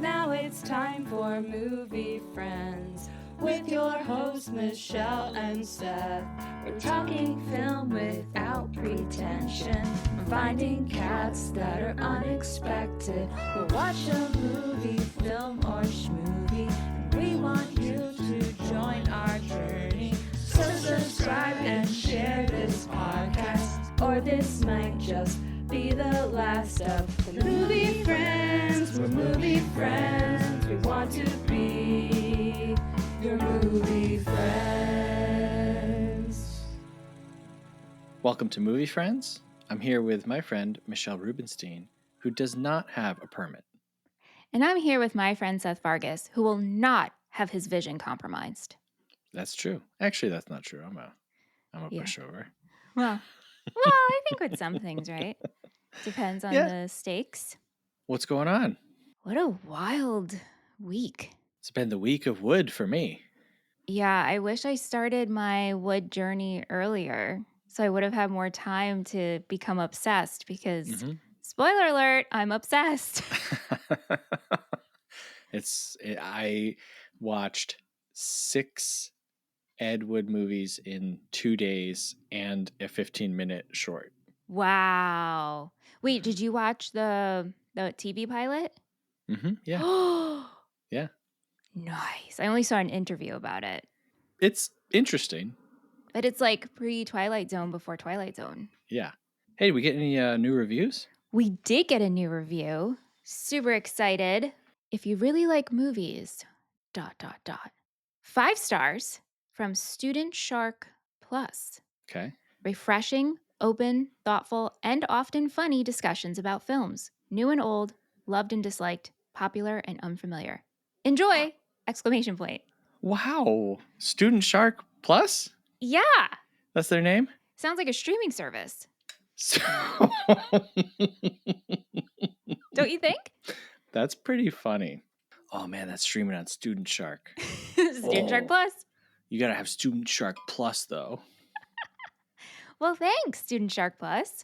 Now it's time for Movie Friends with your hosts Michelle and Seth. We're talking film without pretension. We're finding cats that are unexpected. We'll watch a movie, film, or schmovie, and we want you to join our journey. So subscribe and share this podcast, or this might just be the last of the Movie Friends. We're movie friends. We want to be your movie friends. Welcome to Movie Friends. I'm here with my friend Michelle Rubenstein, who does not have a permit. And I'm here with my friend Seth Vargas, who will not have his vision compromised. That's true. Actually, that's not true. I'm a Yeah. pushover. Well, I think with some things, right? Depends on the stakes. What's going on? What a wild week. It's been the week of wood for me. Yeah, I wish I started my wood journey earlier, so I would have had more time to become obsessed because, spoiler alert, I'm obsessed. I watched 6 Ed Wood movies in 2 days and a 15-minute short. Wow. Wait, did you watch the TV pilot? Yeah. Yeah. Nice. I only saw an interview about it. It's interesting. But it's like pre-Twilight Zone before Twilight Zone. Yeah. Hey, did we get any new reviews? We did get a new review. Super excited. If you really like movies, ... 5 stars from Student Shark Plus. Okay. Refreshing, open, thoughtful, and often funny discussions about films. New and old, loved and disliked, popular and unfamiliar. Enjoy! ! Wow. Student Shark Plus? Yeah. That's their name? Sounds like a streaming service. So Don't you think? That's pretty funny. Oh man, that's streaming on Student Shark. Student Shark Plus. You gotta have Student Shark Plus though. Well, thanks, Student Shark Plus.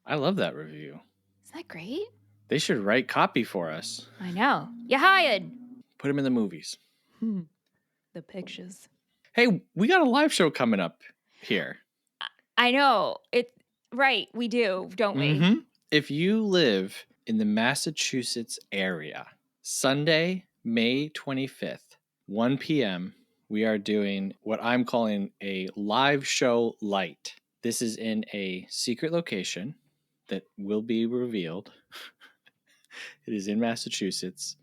I love that review. Isn't that great? They should write copy for us. I know. You hired. Put them in the movies. The pictures. Hey, we got a live show coming up here. I know. Right, we do, don't we? If you live in the Massachusetts area, Sunday, May 25th, 1 p.m., we are doing what I'm calling a live show light. This is in a secret location that will be revealed. It is in Massachusetts.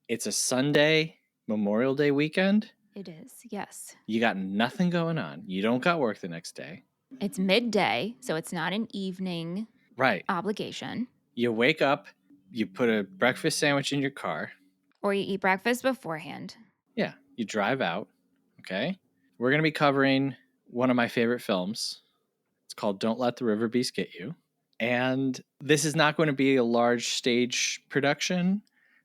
It's a Sunday, Memorial Day weekend. It is, yes. You got nothing going on. You don't got work the next day. It's midday, so it's not an evening obligation. You wake up, you put a breakfast sandwich in your car. Or you eat breakfast beforehand. Yeah, you drive out, okay? We're going to be covering one of my favorite films. It's called Don't Let the River Beast Get You. And this is not going to be a large stage production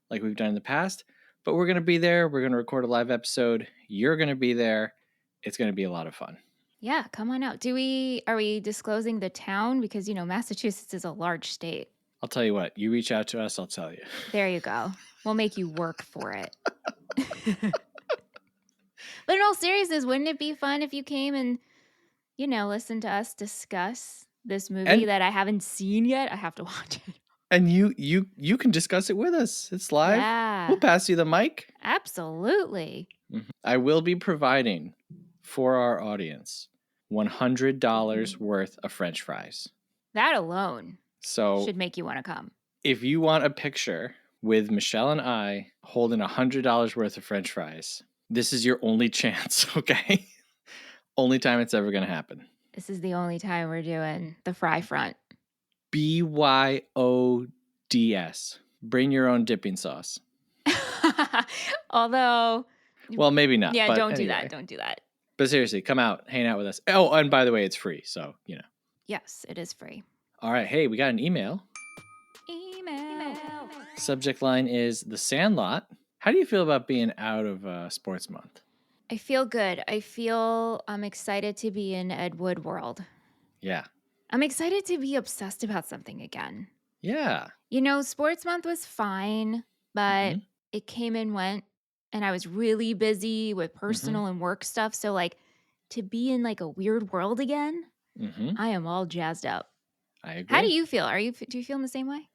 like we've done in the past, but we're going to be there. We're going to record a live episode. You're going to be there. It's going to be a lot of fun. Yeah, come on out. Are we disclosing the town? Because, Massachusetts is a large state. I'll tell you what. You reach out to us, I'll tell you. There you go. We'll make you work for it. But in all seriousness, wouldn't it be fun if you came and, listen to us discuss this movie that I haven't seen yet? I have to watch it. And you can discuss it with us. It's live. Yeah. We'll pass you the mic. Absolutely. I will be providing for our audience $100 worth of French fries. That alone should make you want to come. If you want a picture with Michelle and I holding $100 worth of French fries, this is your only chance, okay? Only time it's ever going to happen. This is the only time we're doing the fry front. BYODS. Bring your own dipping sauce. Although... Well, maybe not. Yeah, don't do anyway. that. Don't do that. But seriously, come out, hang out with us. Oh, and by the way, it's free, so, Yes, it is free. All right, hey, we got an email. Subject line is The Sandlot. How do you feel about being out of Sports Month? I feel good. I feel I'm excited to be in Ed Wood world. Yeah. I'm excited to be obsessed about something again. Yeah. Sports Month was fine, but it came and went, and I was really busy with Mm-hmm. personal and work stuff. So, like, to be in like a weird world again, Mm-hmm. I am all jazzed up. I agree. How do you feel? Do you feel in the same way?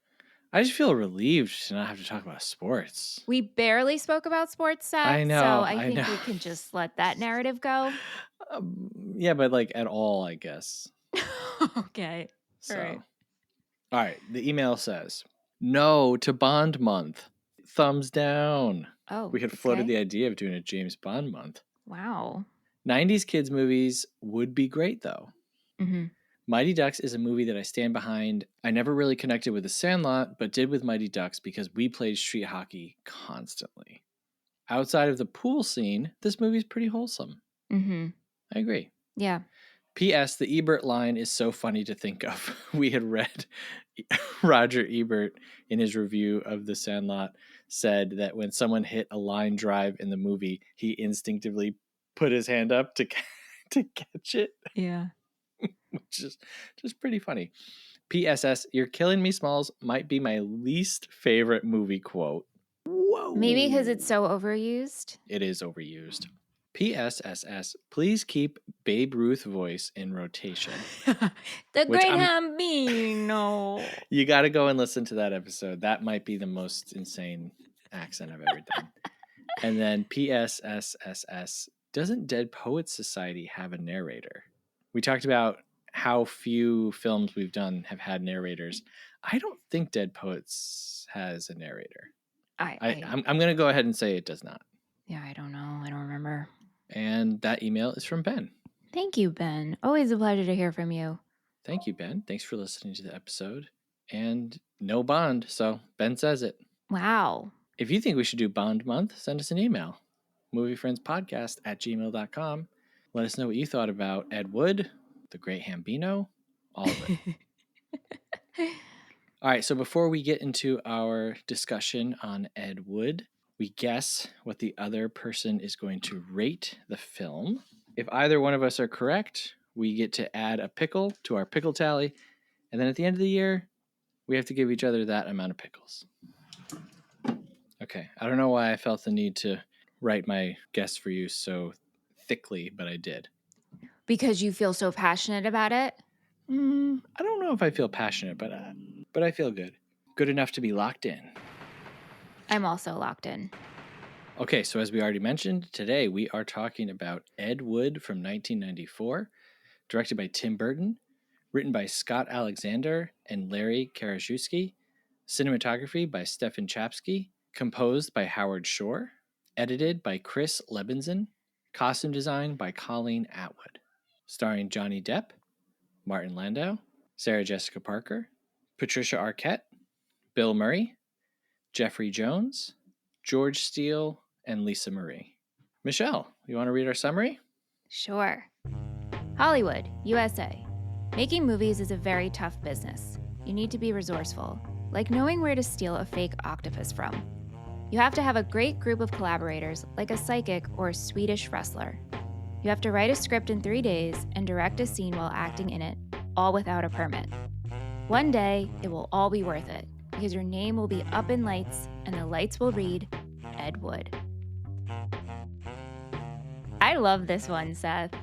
I just feel relieved to not have to talk about sports. We barely spoke about sports, Seth. I know. So I think know. we can just let that narrative go. Yeah, but like at all, I guess. Okay. So, All right. all right. The email says, no to Bond month. Thumbs down. Oh, We had floated the idea of doing a James Bond month. Wow. 90s kids movies would be great, though. Mm-hmm. Mighty Ducks is a movie that I stand behind. I never really connected with The Sandlot, but did with Mighty Ducks because we played street hockey constantly. Outside of the pool scene, this movie's pretty wholesome. Mm-hmm. I agree. Yeah. P.S. The Ebert line is so funny to think of. We had read Roger Ebert in his review of The Sandlot said that when someone hit a line drive in the movie, he instinctively put his hand up to catch it. Yeah. Which is just pretty funny. PSS, "You're killing me, Smalls" might be my least favorite movie quote. Whoa. Maybe because it's so overused. It is overused. PSSS, please keep Babe Ruth voice in rotation. The Great Hambino. You got to go and listen to that episode. That might be the most insane accent I've ever done. And then PSSSS, doesn't Dead Poets Society have a narrator? We talked about how few films we've done have had narrators. I don't think Dead Poets has a narrator. I'm going to go ahead and say it does not. Yeah, I don't know. I don't remember. And that email is from Ben. Thank you, Ben. Always a pleasure to hear from you. Thank you, Ben. Thanks for listening to the episode. And no Bond, so Ben says it. Wow. If you think we should do Bond month, send us an email. moviefriendspodcast@gmail.com. Let us know what you thought about Ed Wood, The Great Hambino, all of it. All right, so before we get into our discussion on Ed Wood, we guess what the other person is going to rate the film. If either one of us are correct, we get to add a pickle to our pickle tally. And then at the end of the year, we have to give each other that amount of pickles. Okay, I don't know why I felt the need to write my guess for you so thickly, but I did. Because you feel so passionate about it? I don't know if I feel passionate, but I feel good. Good enough to be locked in. I'm also locked in. Okay, so as we already mentioned, today we are talking about Ed Wood from 1994, directed by Tim Burton, written by Scott Alexander and Larry Karaszewski, cinematography by Stefan Chapsky, composed by Howard Shore, edited by Chris Lebenson, costume design by Colleen Atwood, starring Johnny Depp, Martin Landau, Sarah Jessica Parker, Patricia Arquette, Bill Murray, Jeffrey Jones, George Steele, and Lisa Marie. Michelle, you want to read our summary? Sure. Hollywood, USA. Making movies is a very tough business. You need to be resourceful, like knowing where to steal a fake octopus from. You have to have a great group of collaborators, like a psychic or a Swedish wrestler. You have to write a script in 3 days and direct a scene while acting in it, all without a permit. One day, it will all be worth it, because your name will be up in lights, and the lights will read, Ed Wood. I love this one, Seth.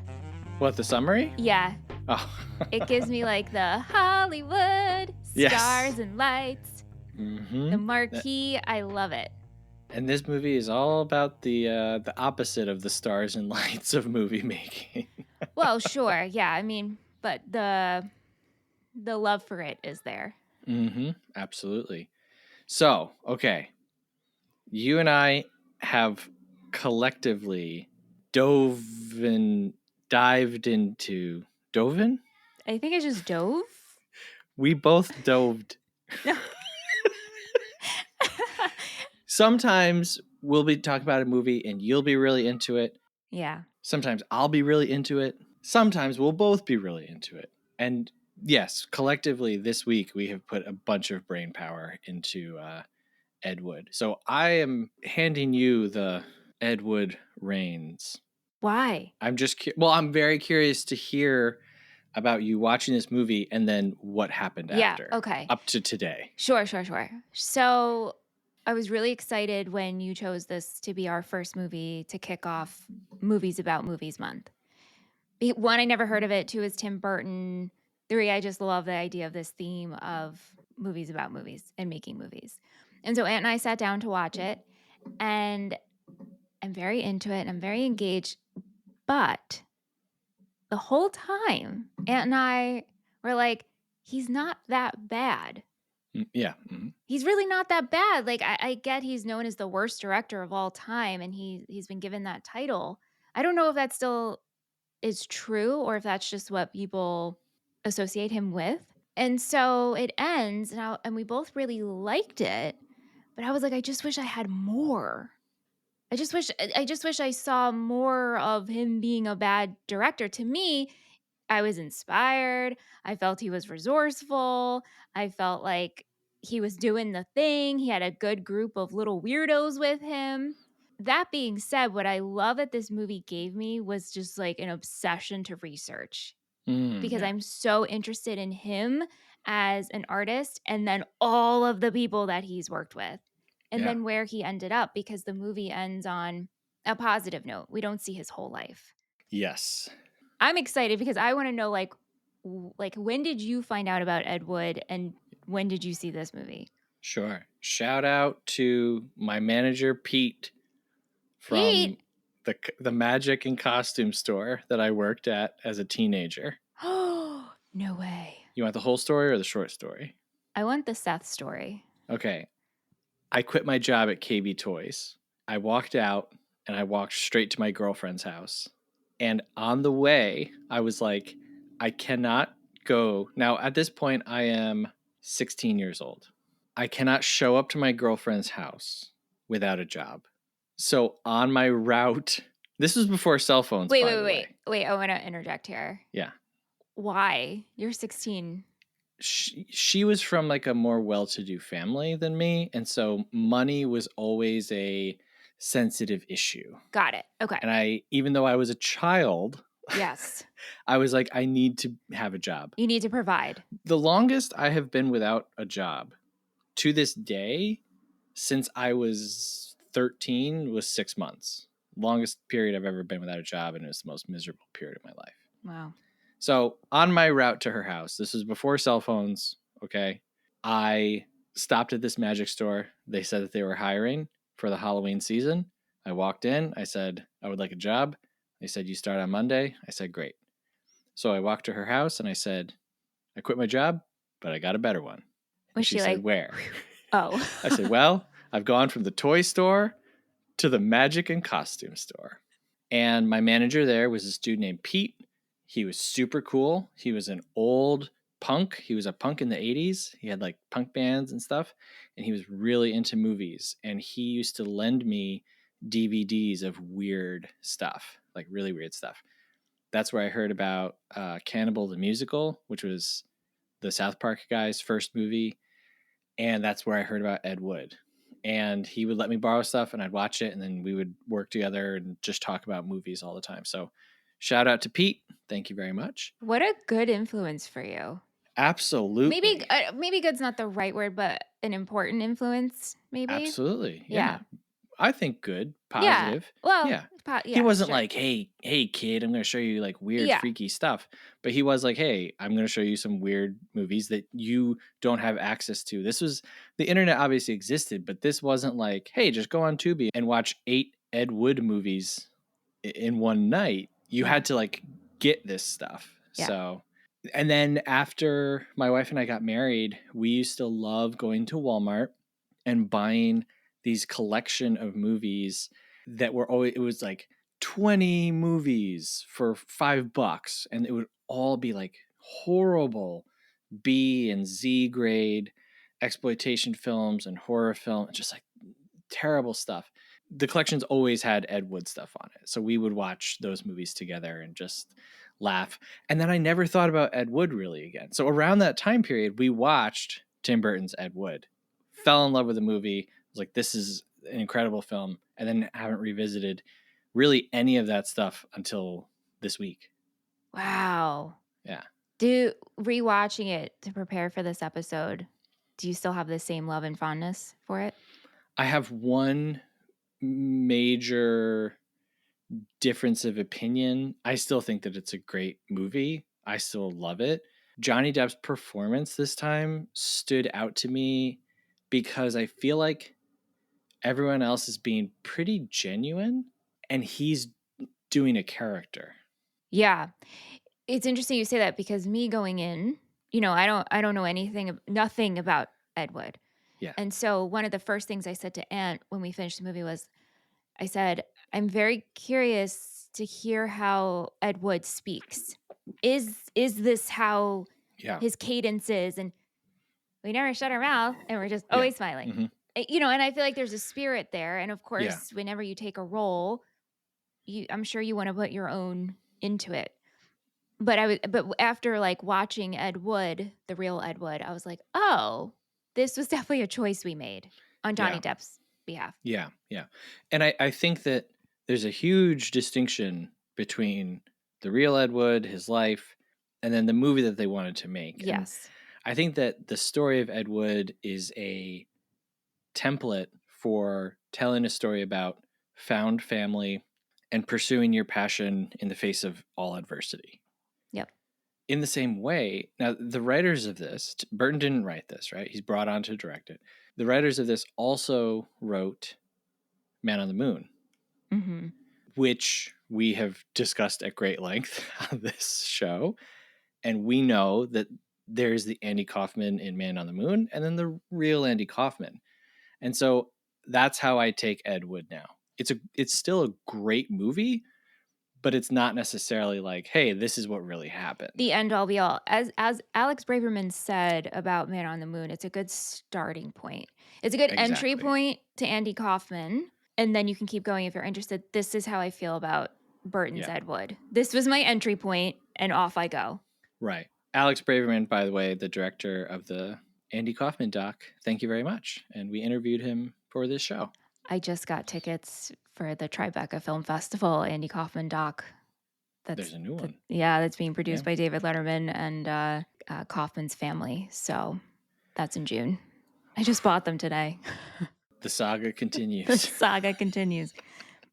What, the summary? Yeah. Oh. It gives me like the Hollywood, stars and lights, the marquee. I love it. And this movie is all about the opposite of the stars and lights of movie making. Well, sure. Yeah, I mean, but the love for it is there. Absolutely. So, okay. You and I have collectively dived into... Dove? I think it's just dove. We both doved. Sometimes we'll be talking about a movie and you'll be really into it. Yeah. Sometimes I'll be really into it. Sometimes we'll both be really into it. And yes, collectively this week we have put a bunch of brain power into Ed Wood. So I am handing you the Ed Wood reins. Why? I'm I'm very curious to hear about you watching this movie and then what happened after. Okay. Up to today. Sure. So, I was really excited when you chose this to be our first movie to kick off Movies About Movies Month. One, I never heard of it. Two, is Tim Burton. Three, I just love the idea of this theme of movies about movies and making movies. And so Aunt and I sat down to watch it, and I'm very into it and I'm very engaged. But the whole time, Aunt and I were like, he's not that bad. Yeah. Mm-hmm. He's really not that bad. Like, I get he's known as the worst director of all time, and he's been given that title. I don't know if that still is true or if that's just what people associate him with. And so it ends, and we both really liked it, but I was like, I just wish I had more. I just wish I saw more of him being a bad director. To me, I was inspired. I felt he was resourceful. I felt like he was doing the thing. He had a good group of little weirdos with him. That being said, what I love that this movie gave me was just like an obsession to research, because I'm so interested in him as an artist, and then all of the people that he's worked with, and then where he ended up, because the movie ends on a positive note. We don't see his whole life. Yes. I'm excited because I want to know, like when did you find out about Ed Wood, and when did you see this movie? Sure. Shout out to my manager, Pete, from the magic and costume store that I worked at as a teenager. Oh, no way. You want the whole story or the short story? I want the Seth story. Okay. I quit my job at KB Toys. I walked out and I walked straight to my girlfriend's house. And on the way, I was like, I cannot go. Now, at this point, I am 16 years old. I cannot show up to my girlfriend's house without a job. So on my route, this was before cell phones. Wait. I want to interject here. Yeah. Why? You're 16. She was from like a more well-to-do family than me. And so money was always a sensitive issue. Got it. Okay. And even though I was a child, yes, I was like, I need to have a job. You need to provide. The longest I have been without a job to this day, since I was 13, was 6 months. Longest period I've ever been without a job, and it was the most miserable period of my life. Wow. So on my route to her house, this was before cell phones, okay, I stopped at this magic store. They said that they were hiring for the Halloween season. I walked in. I said, I would like a job. They said, you start on Monday. I said, great. So I walked to her house and I said, I quit my job, but I got a better one. Was she like, said, where? Oh. I said, well, I've gone from the toy store to the magic and costume store. And my manager there was this dude named Pete. He was super cool. He was an old punk. He was a punk in the 80s. He had like punk bands and stuff. And he was really into movies. And he used to lend me DVDs of weird stuff, like really weird stuff. That's where I heard about Cannibal the Musical, which was the South Park guy's first movie. And that's where I heard about Ed Wood. And he would let me borrow stuff and I'd watch it. And then we would work together and just talk about movies all the time. So shout out to Pete. Thank you very much. What a good influence for you. Absolutely. Maybe good's not the right word, but an important influence, maybe. Absolutely. Yeah. I think good, positive. Yeah. Well, yeah. He wasn't like, hey, kid, I'm going to show you like weird, freaky stuff. But he was like, hey, I'm going to show you some weird movies that you don't have access to. This was, the internet obviously existed, but this wasn't like, hey, just go on Tubi and watch 8 Ed Wood movies in one night. You had to like get this stuff. Yeah. So, and then after my wife and I got married, we used to love going to Walmart and buying these collection of movies that were always, it was like 20 movies for $5, and it would all be like horrible B and Z grade exploitation films and horror film, just like terrible stuff. The collections always had Ed Wood stuff on it, so we would watch those movies together and just laugh. And then I never thought about Ed Wood really again. So around that time period, we watched Tim Burton's Ed Wood, fell in love with the movie. Was like, this is an incredible film, and then haven't revisited really any of that stuff until this week. Wow. Yeah. Rewatching it to prepare for this episode, do you still have the same love and fondness for it? I have one major difference of opinion. I still think that it's a great movie. I still love it. Johnny Depp's performance this time stood out to me because I feel like everyone else is being pretty genuine and he's doing a character. Yeah. It's interesting you say that because me going in, I don't know nothing about Ed Wood. Yeah. And so one of the first things I said to Aunt when we finished the movie was, I said, I'm very curious to hear how Ed Wood speaks. Is this how Yeah. his cadence is? And we never shut our mouth and we're just Yeah. always smiling. Mhm. And I feel like there's a spirit there. And of Yeah. course, whenever you take a role, I'm sure you want to put your own into it. But after like watching Ed Wood, the real Ed Wood, I was like, oh, this was definitely a choice we made on Johnny Depp's behalf. Yeah. Yeah. And I think that there's a huge distinction between the real Ed Wood, his life, and then the movie that they wanted to make. And Yes. I think that the story of Ed Wood is a template for telling a story about found family and pursuing your passion in the face of all adversity. Yep. In the same way, now the writers of this, Burton didn't write this, right? He's brought on to direct it. The writers of this also wrote Man on the Moon, Mm-hmm. which we have discussed at great length on this show. And we know that there's the Andy Kaufman in Man on the Moon and then the real Andy Kaufman. And so that's how I take Ed Wood now. It's still a great movie, but it's not necessarily like, hey, this is what really happened. The end all be all. As Alex Braverman said about Man on the Moon, it's a good starting point. It's a good entry point to Andy Kaufman. And then you can keep going if you're interested. This is how I feel about Burton's Ed Wood. This was my entry point, and off I go. Right. Alex Braverman, by the way, the director of the Andy Kaufman doc, thank you very much. And we interviewed him for this show. I just got tickets for the Tribeca Film Festival Andy Kaufman doc. There's a new one. That's being produced by David Letterman and Kaufman's family. So that's in June. I just bought them today. The saga continues. The saga continues.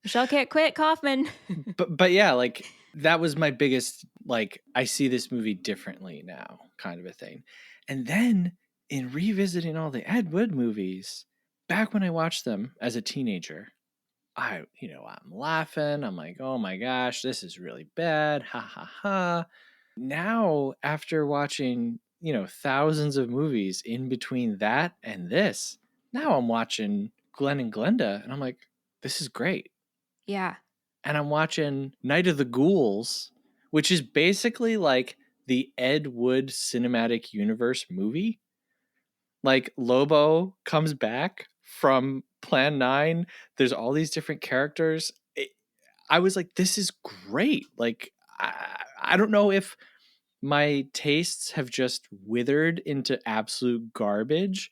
Michelle can't quit Kaufman. but yeah, like that was my biggest, like, I see this movie differently now kind of a thing. And then in revisiting all the Ed Wood movies, back when I watched them as a teenager, I'm laughing. I'm like, oh my gosh, this is really bad. Ha ha ha. Now, after watching, thousands of movies in between that and this, now I'm watching Glenn and Glenda and I'm like, this is great. Yeah. And I'm watching Night of the Ghouls, which is basically like the Ed Wood cinematic universe movie. Like Lobo comes back from Plan 9. There's all these different characters. I was like, this is great. Like, I don't know if my tastes have just withered into absolute garbage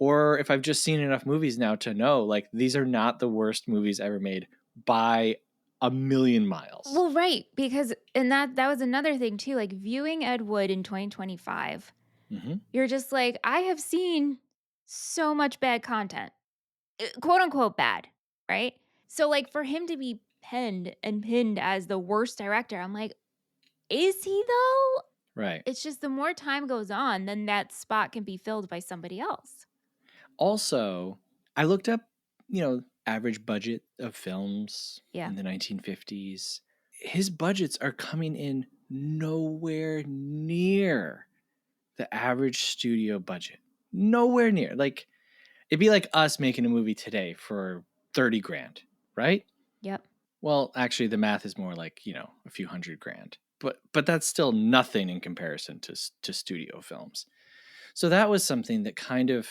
or if I've just seen enough movies now to know, like, these are not the worst movies ever made by a million miles. Well, right. Because, and that was another thing too, like viewing Ed Wood in 2025, you're just like, I have seen so much bad content, quote unquote bad, right? So like for him to be pinned as the worst director, I'm like, is he though? Right. It's just the more time goes on, then that spot can be filled by somebody else. Also, I looked up, average budget of films in the 1950s. His budgets are coming in nowhere near the average studio budget. Nowhere near. Like, it'd be like us making a movie today for 30 grand, right? Yep. Well, actually, the math is more like, a few $100,000. But that's still nothing in comparison to studio films. So that was something that kind of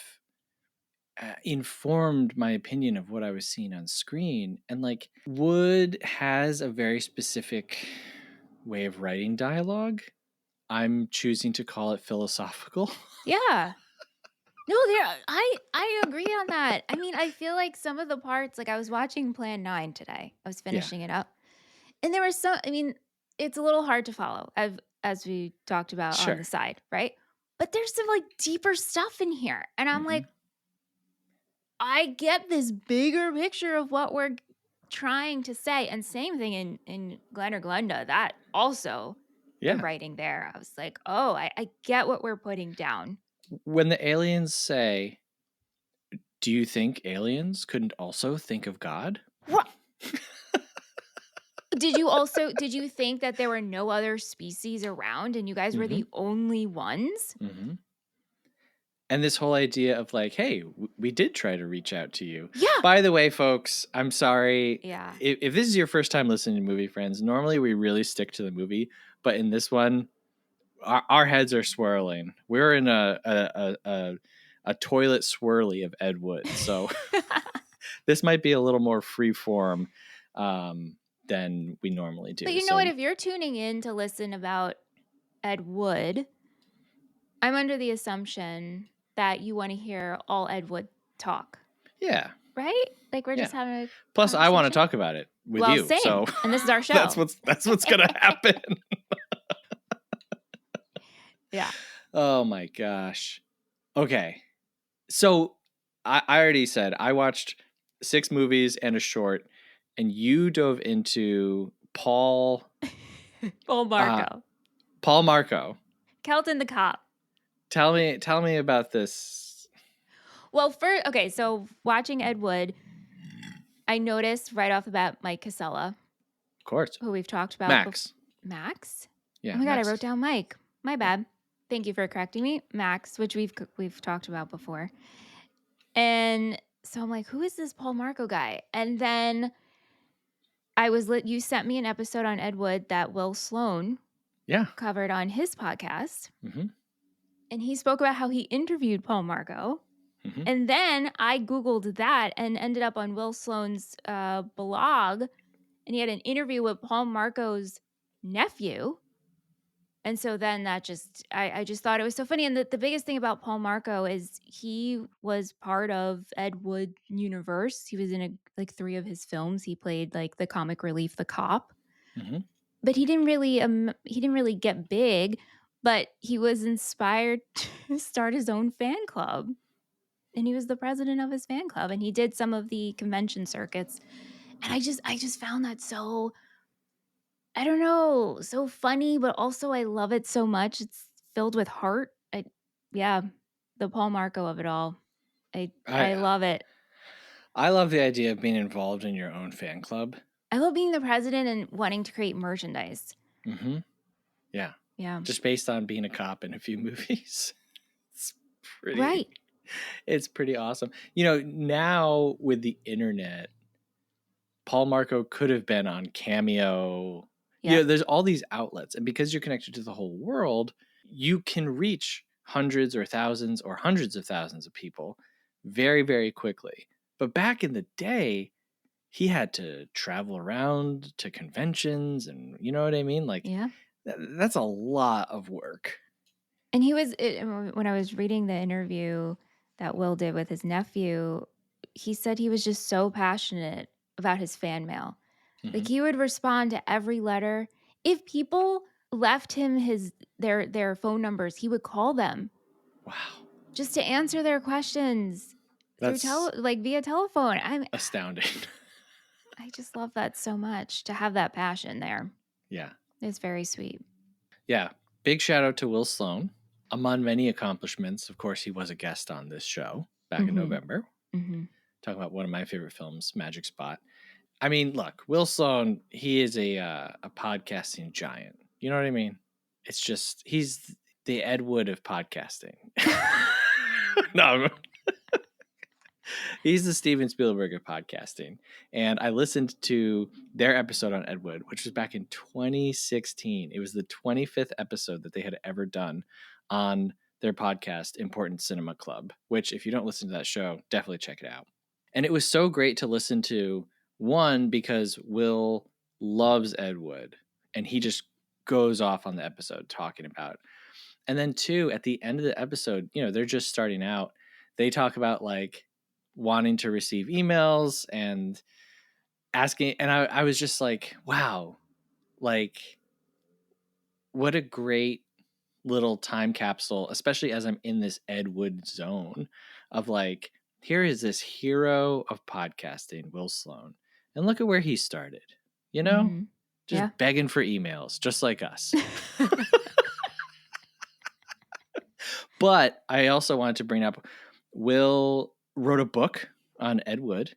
informed my opinion of what I was seeing on screen. And like Wood has a very specific way of writing dialogue. I'm choosing to call it philosophical. Yeah. No, I agree on that. I mean, I feel like some of the parts, like I was watching Plan 9 today. I was finishing it up. And there was it's a little hard to follow as we talked about on the side, right? But there's some like deeper stuff in here. And I'm like, I get this bigger picture of what we're trying to say. And same thing in Glen or Glenda. That also, the writing there, I was like, oh, I get what we're putting down. When the aliens say, do you think aliens couldn't also think of God? What? Did you think that there were no other species around and you guys were the only ones? Mm-hmm. And this whole idea of like, hey, we did try to reach out to you. Yeah. By the way, folks, I'm sorry. Yeah. If this is your first time listening to Movie Friends, normally we really stick to the movie. But in this one, our heads are swirling. We're in a toilet swirly of Ed Wood. So this might be a little more free form than we normally do. But you know what? If you're tuning in to listen about Ed Wood, I'm under the assumption that you want to hear all Ed Wood talk. Yeah. Right? Like we're just having a Plus, I want to talk about it with you. Same. So and this is our show. that's what's gonna happen. Yeah. Oh my gosh. Okay. So I already said I watched 6 movies and a short, and you dove into Paul Marco. Paul Marco. Kelton the Cop. Tell me about this. Well, so watching Ed Wood, I noticed right off the bat Mike Casella. Of course. Who we've talked about. Max? Yeah. Oh my God, I wrote down Mike. My bad. Thank you for correcting me. Max, which we've talked about before. And so I'm like, who is this Paul Marco guy? And then you sent me an episode on Ed Wood that Will Sloan covered on his podcast. Mm-hmm. And he spoke about how he interviewed Paul Marco. Mm-hmm. And then I Googled that and ended up on Will Sloan's blog. And he had an interview with Paul Marco's nephew. And so then that I just thought it was so funny. And the biggest thing about Paul Marco is he was part of Ed Wood universe. He was in 3 of his films. He played like the comic relief, the cop. Mm-hmm. But he didn't really get big, but he was inspired to start his own fan club. And he was the president of his fan club. And he did some of the convention circuits. And I just found that so, I don't know, so funny, but also I love it so much. It's filled with heart. The Paul Marco of it all. I love it. I love the idea of being involved in your own fan club. I love being the president and wanting to create merchandise. Mm-hmm. Yeah. Yeah. Just based on being a cop in a few movies. It's pretty. Right. It's pretty awesome. You know, now with the internet, Paul Marco could have been on Cameo. Yeah. You know, there's all these outlets. And because you're connected to the whole world, you can reach hundreds or thousands or hundreds of thousands of people very, very quickly. But back in the day, he had to travel around to conventions and you know what I mean? Like, that's a lot of work. And when I was reading the interview that Will did with his nephew, he said he was just so passionate about his fan mail. Mm-hmm. Like he would respond to every letter. If people left him their phone numbers, he would call them. Wow. Just to answer their questions. That's via telephone. I'm astounding. I just love that so much to have that passion there. Yeah. It's very sweet. Yeah. Big shout out to Will Sloan. Among many accomplishments, of course, he was a guest on this show back in November. Mm-hmm. Talking about one of my favorite films, Magic Spot. I mean, look, Will Sloan, he is a podcasting giant. You know what I mean? It's just, he's the Ed Wood of podcasting. No, he's the Steven Spielberg of podcasting. And I listened to their episode on Ed Wood, which was back in 2016. It was the 25th episode that they had ever done on their podcast, Important Cinema Club, which if you don't listen to that show, definitely check it out. And it was so great to listen to, one, because Will loves Ed Wood and he just goes off on the episode talking about it. And then two, at the end of the episode, you know, they're just starting out. They talk about like wanting to receive emails and asking. And I was just like, wow, like what a great little time capsule, especially as I'm in this Ed Wood zone of like here is this hero of podcasting, Will Sloan. And look at where he started. You know? Mhm. Just Yeah. begging for emails, just like us. But I also wanted to bring up, Will wrote a book on Ed Wood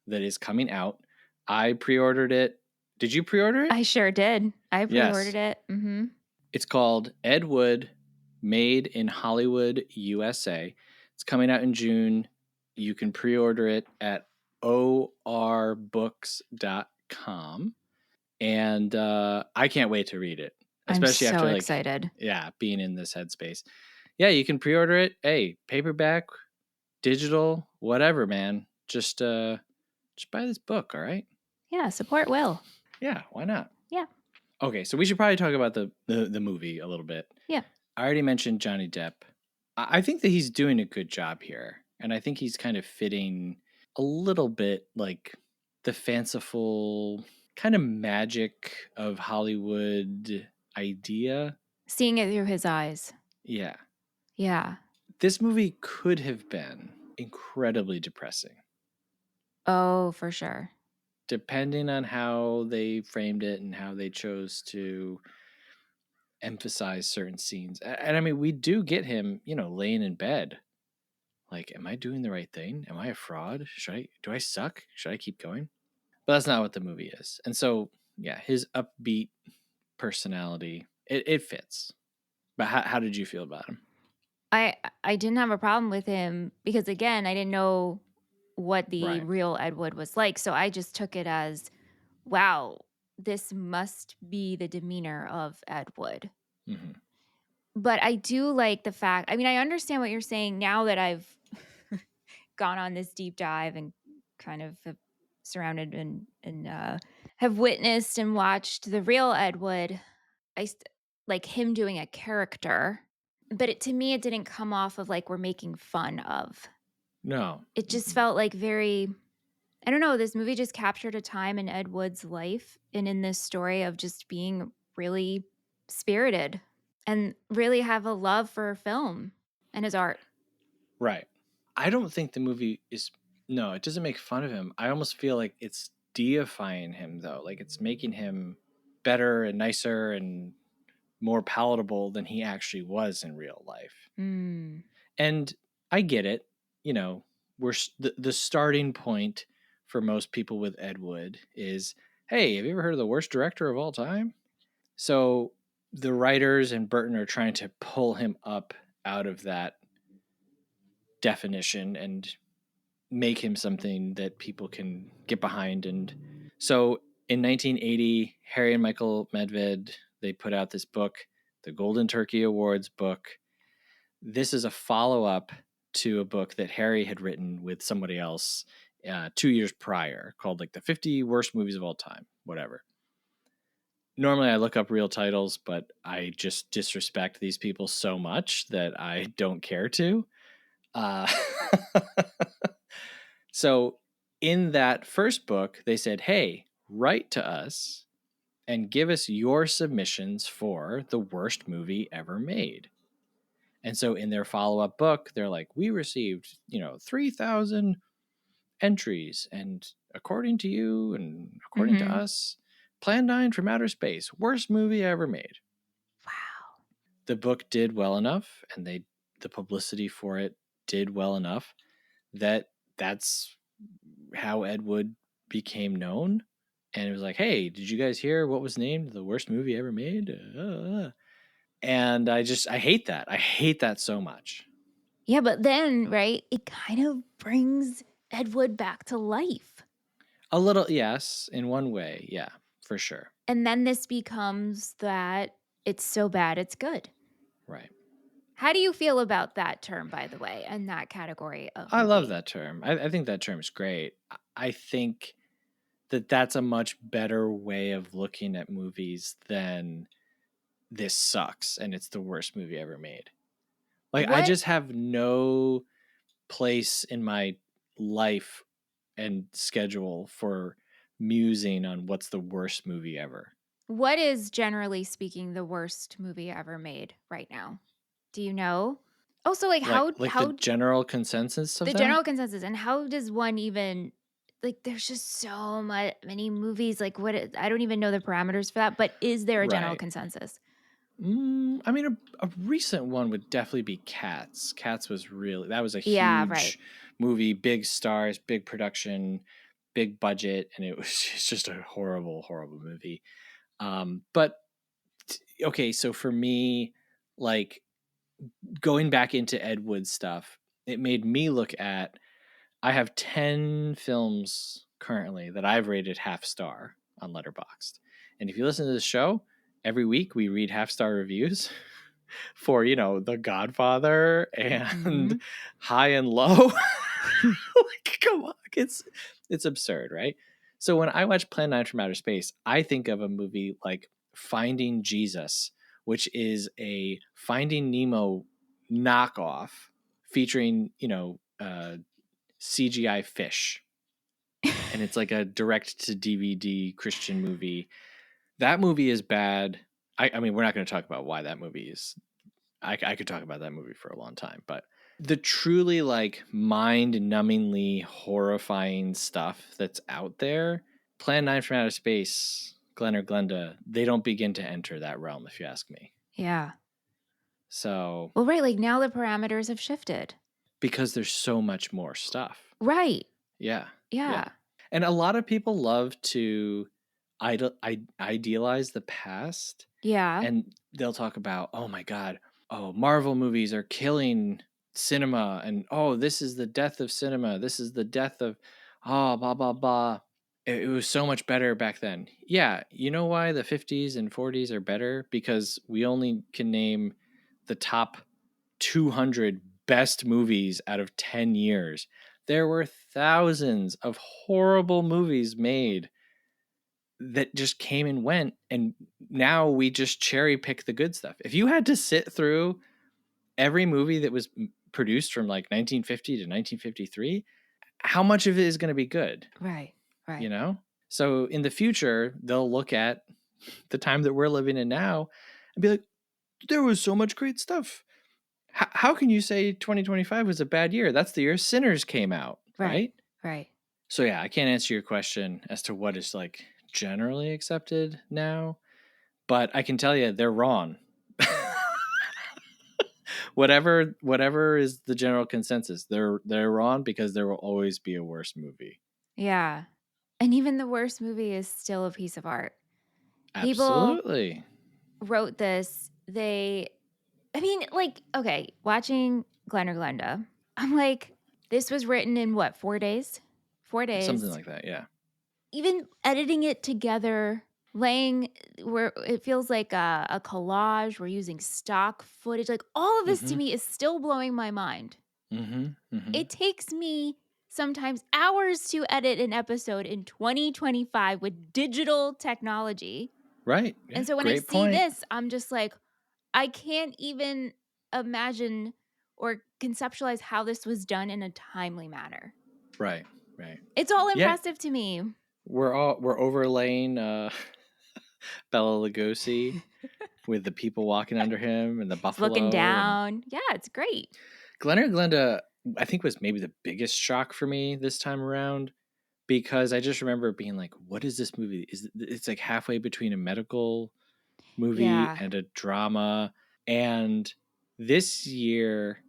that is coming out. I pre-ordered it. Did you pre-order it? I sure did. I Yes. pre-ordered it. Mm-hmm. It's called Ed Wood, Made in Hollywood, USA. It's coming out in June. You can pre-order it at orbooks.com. And I can't wait to read it, especially I'm so after excited. being in this headspace. Yeah, you can pre-order it. Hey, paperback, digital, whatever, man. Just buy this book, all right? Yeah, support Will. Yeah, why not? Yeah. Okay, so we should probably talk about the movie a little bit. Yeah. I already mentioned Johnny Depp. I think that he's doing a good job here, and I think he's kind of fitting a little bit like the fanciful kind of magic of Hollywood idea. Seeing it through his eyes. Yeah. Yeah. This movie could have been incredibly depressing, Oh, for sure. depending on how they framed it and how they chose to emphasize certain scenes. And I mean, we do get him, laying in bed. Like, am I doing the right thing? Am I a fraud? Do I suck? Should I keep going? But that's not what the movie is. And so, yeah, his upbeat personality, it fits. But how did you feel about him? I didn't have a problem with him because, again, I didn't know what the Right. real Ed Wood was like. So I just took it as, wow, this must be the demeanor of Ed Wood. Mm-hmm. But I do like the fact, I mean, I understand what you're saying now that I've gone on this deep dive and kind of have surrounded and have witnessed and watched the real Ed Wood. Like him doing a character, but to me, it didn't come off of like we're making fun of. No. It just felt like very, I don't know, this movie just captured a time in Ed Wood's life and in this story of just being really spirited and really have a love for film and his art. Right. I don't think the movie is, no, it doesn't make fun of him. I almost feel like it's deifying him, though. Like it's making him better and nicer and more palatable than he actually was in real life. Mm. And I get it. We're the starting point for most people with Ed Wood is, hey, have you ever heard of the worst director of all time? So the writers and Burton are trying to pull him up out of that definition and make him something that people can get behind. And so in 1980, Harry and Michael Medved, they put out this book, the Golden Turkey Awards book. This is a follow-up to a book that Harry had written with somebody else 2 years prior called like the 50 worst movies of all time, whatever. Normally I look up real titles, but I just disrespect these people so much that I don't care to. So in that first book, they said, hey, write to us and give us your submissions for the worst movie ever made. And so in their follow-up book, they're like, we received, 3,000 entries. And according to you and according to us, Plan 9 from Outer Space, worst movie ever made. Wow. The book did well enough, and the publicity for it did well enough that's how Ed Wood became known. And it was like, hey, did you guys hear what was named the worst movie ever made? And I hate that. I hate that so much. Yeah, but then, right, it kind of brings Ed Wood back to life. A little, yes, in one way. Yeah, for sure. And then this becomes that it's so bad, it's good. Right. How do you feel about that term, by the way, and that category of I love movie? that term. I think that term is great. I think that's a much better way of looking at movies than this sucks and it's the worst movie ever made. Like, I just have no place in my life and schedule for musing on what's the worst movie ever. What is, generally speaking, the worst movie ever made right now? Do you know? Also, like how the general consensus of the that? general consensus, and how does one even like? There's just so many movies. Like, I don't even know the parameters for that. But is there a general Right. consensus? I mean, a recent one would definitely be Cats. Cats was that was a Yeah, huge right. movie, big stars, big production, big budget, and it's just a horrible, horrible movie. But okay, so for me, like going back into Ed Wood stuff, it made me look at. I have 10 films currently that I've rated half star on Letterboxd, and if you listen to the show, every week we read half star reviews for The Godfather and High and Low. Like, come on, it's absurd, right? So when I watch Plan 9 from Outer Space, I think of a movie like Finding Jesus, which is a Finding Nemo knockoff featuring CGI fish, and it's like a direct to DVD Christian movie. That movie is bad. I mean, we're not going to talk about why that movie is. I could talk about that movie for a long time, but the truly like mind-numbingly horrifying stuff that's out there, Plan 9 from Outer Space, Glenn or Glenda, they don't begin to enter that realm, if you ask me. Yeah. So, well, right, like now the parameters have shifted because there's so much more stuff. Right. Yeah. Yeah. And a lot of people love to idealize the past. Yeah. And they'll talk about, oh my God, Marvel movies are killing cinema. And, this is the death of cinema. This is the death of, blah, blah, blah. It was so much better back then. Yeah. You know why the 50s and 40s are better? Because we only can name the top 200 best movies out of 10 years. There were thousands of horrible movies made that just came and went, and now we just cherry pick the good stuff. If you had to sit through every movie that was produced from like 1950 to 1953, how much of it is going to be good? Right. So in the future, they'll look at the time that we're living in now and be like, there was so much great stuff. How can you say 2025 was a bad year? That's the year Sinners came out, right? Right. So yeah, I can't answer your question as to what is like generally accepted now, but I can tell you they're wrong. whatever is the general consensus, they're wrong, because there will always be a worse movie. Yeah. And even the worst movie is still a piece of art. Absolutely. People wrote this. Watching Glenn or Glenda, I'm like, this was written in what, 4 days? 4 days. Something like that, yeah. Even editing it together, where it feels like a collage, we're using stock footage. Like all of this to me is still blowing my mind. It takes me sometimes hours to edit an episode in 2025 with digital technology. Right. Yeah, and so when I see this, I'm just like, I can't even imagine or conceptualize how this was done in a timely manner. Right. It's all impressive to me. We're overlaying Bela Lugosi with the people walking under him and the buffalo. Looking down. Yeah, it's great. Glenn or Glenda, I think, was maybe the biggest shock for me this time around, because I just remember being like, what is this movie? It's like halfway between a medical movie and a drama. And this year,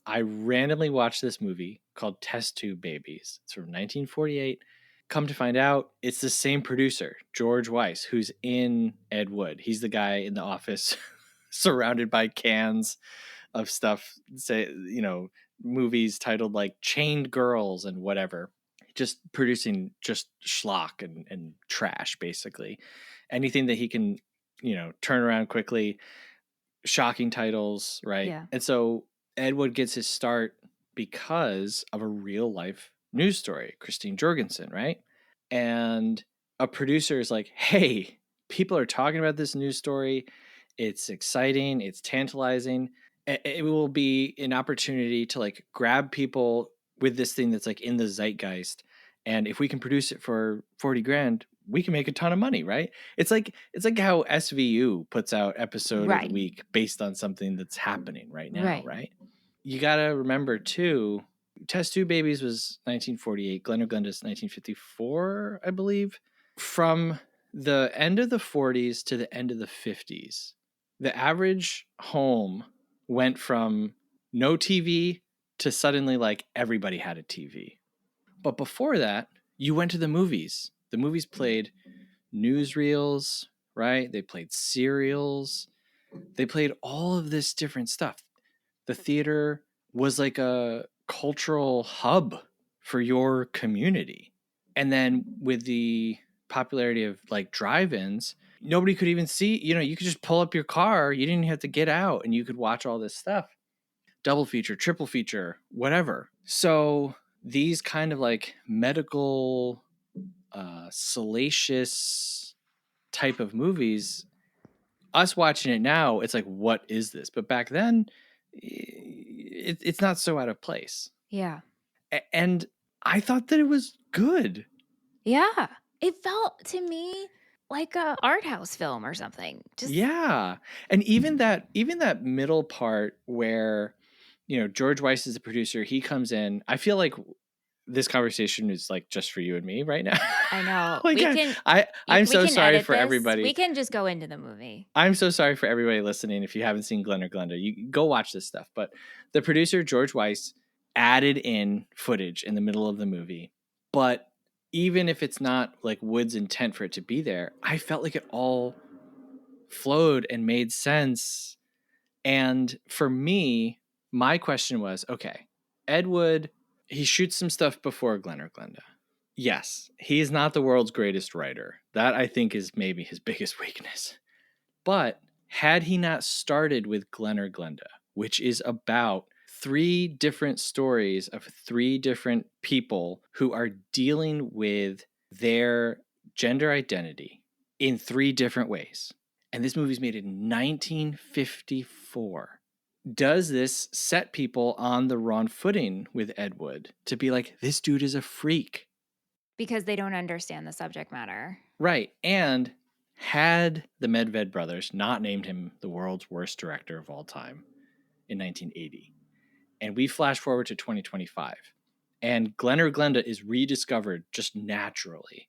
I randomly watched this movie called Test Tube Babies. It's from 1948. Come to find out, it's the same producer, George Weiss, who's in Ed Wood. He's the guy in the office surrounded by cans of stuff, movies titled like Chained Girls and whatever. Just producing just schlock and trash, basically. Anything that he can, turn around quickly. Shocking titles, right? Yeah. And so Ed Wood gets his start because of a real life news story, Christine Jorgensen, right? And a producer is like, hey, people are talking about this news story. It's exciting. It's tantalizing. It will be an opportunity to like grab people with this thing that's like in the zeitgeist. And if we can produce it for 40 grand, we can make a ton of money, right? It's like how SVU puts out episode of the week based on something that's happening right now, right? you got to remember too, Test Tube Babies was 1948. Glen or Glenda's 1954, I believe. From the end of the 40s to the end of the 50s, the average home went from no TV to suddenly like everybody had a TV. But before that, you went to the movies. The movies played newsreels, right? They played serials. They played all of this different stuff. The theater was like a cultural hub for your community. And then with the popularity of like drive-ins, nobody could even see, you could just pull up your car. You didn't have to get out and you could watch all this stuff. Double feature, triple feature, whatever. So these kind of like medical, salacious type of movies, us watching it now, it's like, what is this? But back then, it's not so out of place. Yeah. And I thought that it was good. Yeah. It felt to me like a art house film or something. Yeah. And even that middle part where, George Weiss is the producer, he comes in. I feel like this conversation is like just for you and me right now. I know. Like I'm so sorry for everybody. We can just go into the movie. I'm so sorry for everybody listening. If you haven't seen Glen or Glenda, you go watch this stuff. But the producer, George Weiss, added in footage in the middle of the movie. But even if it's not like Wood's intent for it to be there, I felt like it all flowed and made sense. And for me, my question was, okay, Ed Wood, he shoots some stuff before Glen or Glenda. Yes, he's not the world's greatest writer. That, I think, is maybe his biggest weakness. But had he not started with Glen or Glenda, which is about 3 different stories of 3 different people who are dealing with their gender identity in 3 different ways. And this movie's made in 1954. Does this set people on the wrong footing with Ed Wood to be like, this dude is a freak? Because they don't understand the subject matter. Right. And had the Medved brothers not named him the world's worst director of all time in 1980, and we flash forward to 2025, and Glen or Glenda is rediscovered just naturally,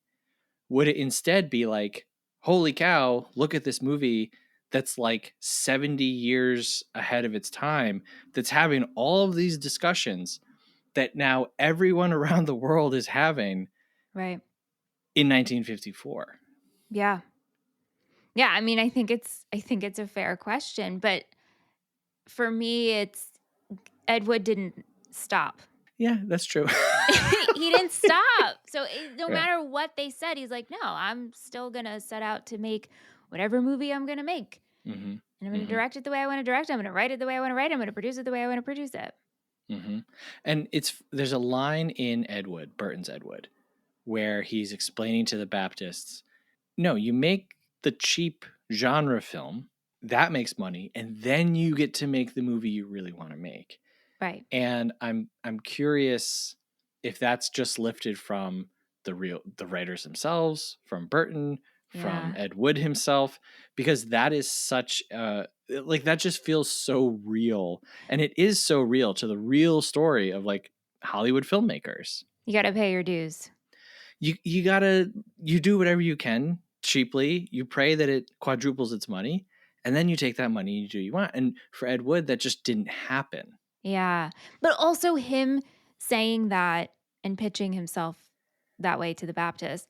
would it instead be like, holy cow, look at this movie that's like 70 years ahead of its time, that's having all of these discussions that now everyone around the world is having, right, in 1954? Yeah. Yeah, I mean, I think it's a fair question, but for me, it's Ed Wood didn't stop. Yeah, that's true. He didn't stop. So no Yeah. matter what they said, he's like, no, I'm still going to set out to make whatever movie I'm going to make. Mm-hmm. And I'm going to direct it the way I want to direct it. I'm going to write it the way I want to write it. I'm going to produce it the way I want to produce it. Mm-hmm. And there's a line in Ed Wood, Burton's Ed Wood, where he's explaining to the Baptists, no, you make the cheap genre film, that makes money, and then you get to make the movie you really want to make. Right. And I'm curious if that's just lifted from the writers themselves, from Burton, from Ed Wood himself, because that is such like, that just feels so real, and it is so real to the real story of like Hollywood filmmakers. You got to pay your dues. You do whatever you can cheaply. You pray that it quadruples its money, and then you take that money and you do what you want. And for Ed Wood, that just didn't happen. Yeah. But also him saying that and pitching himself that way to the Baptists.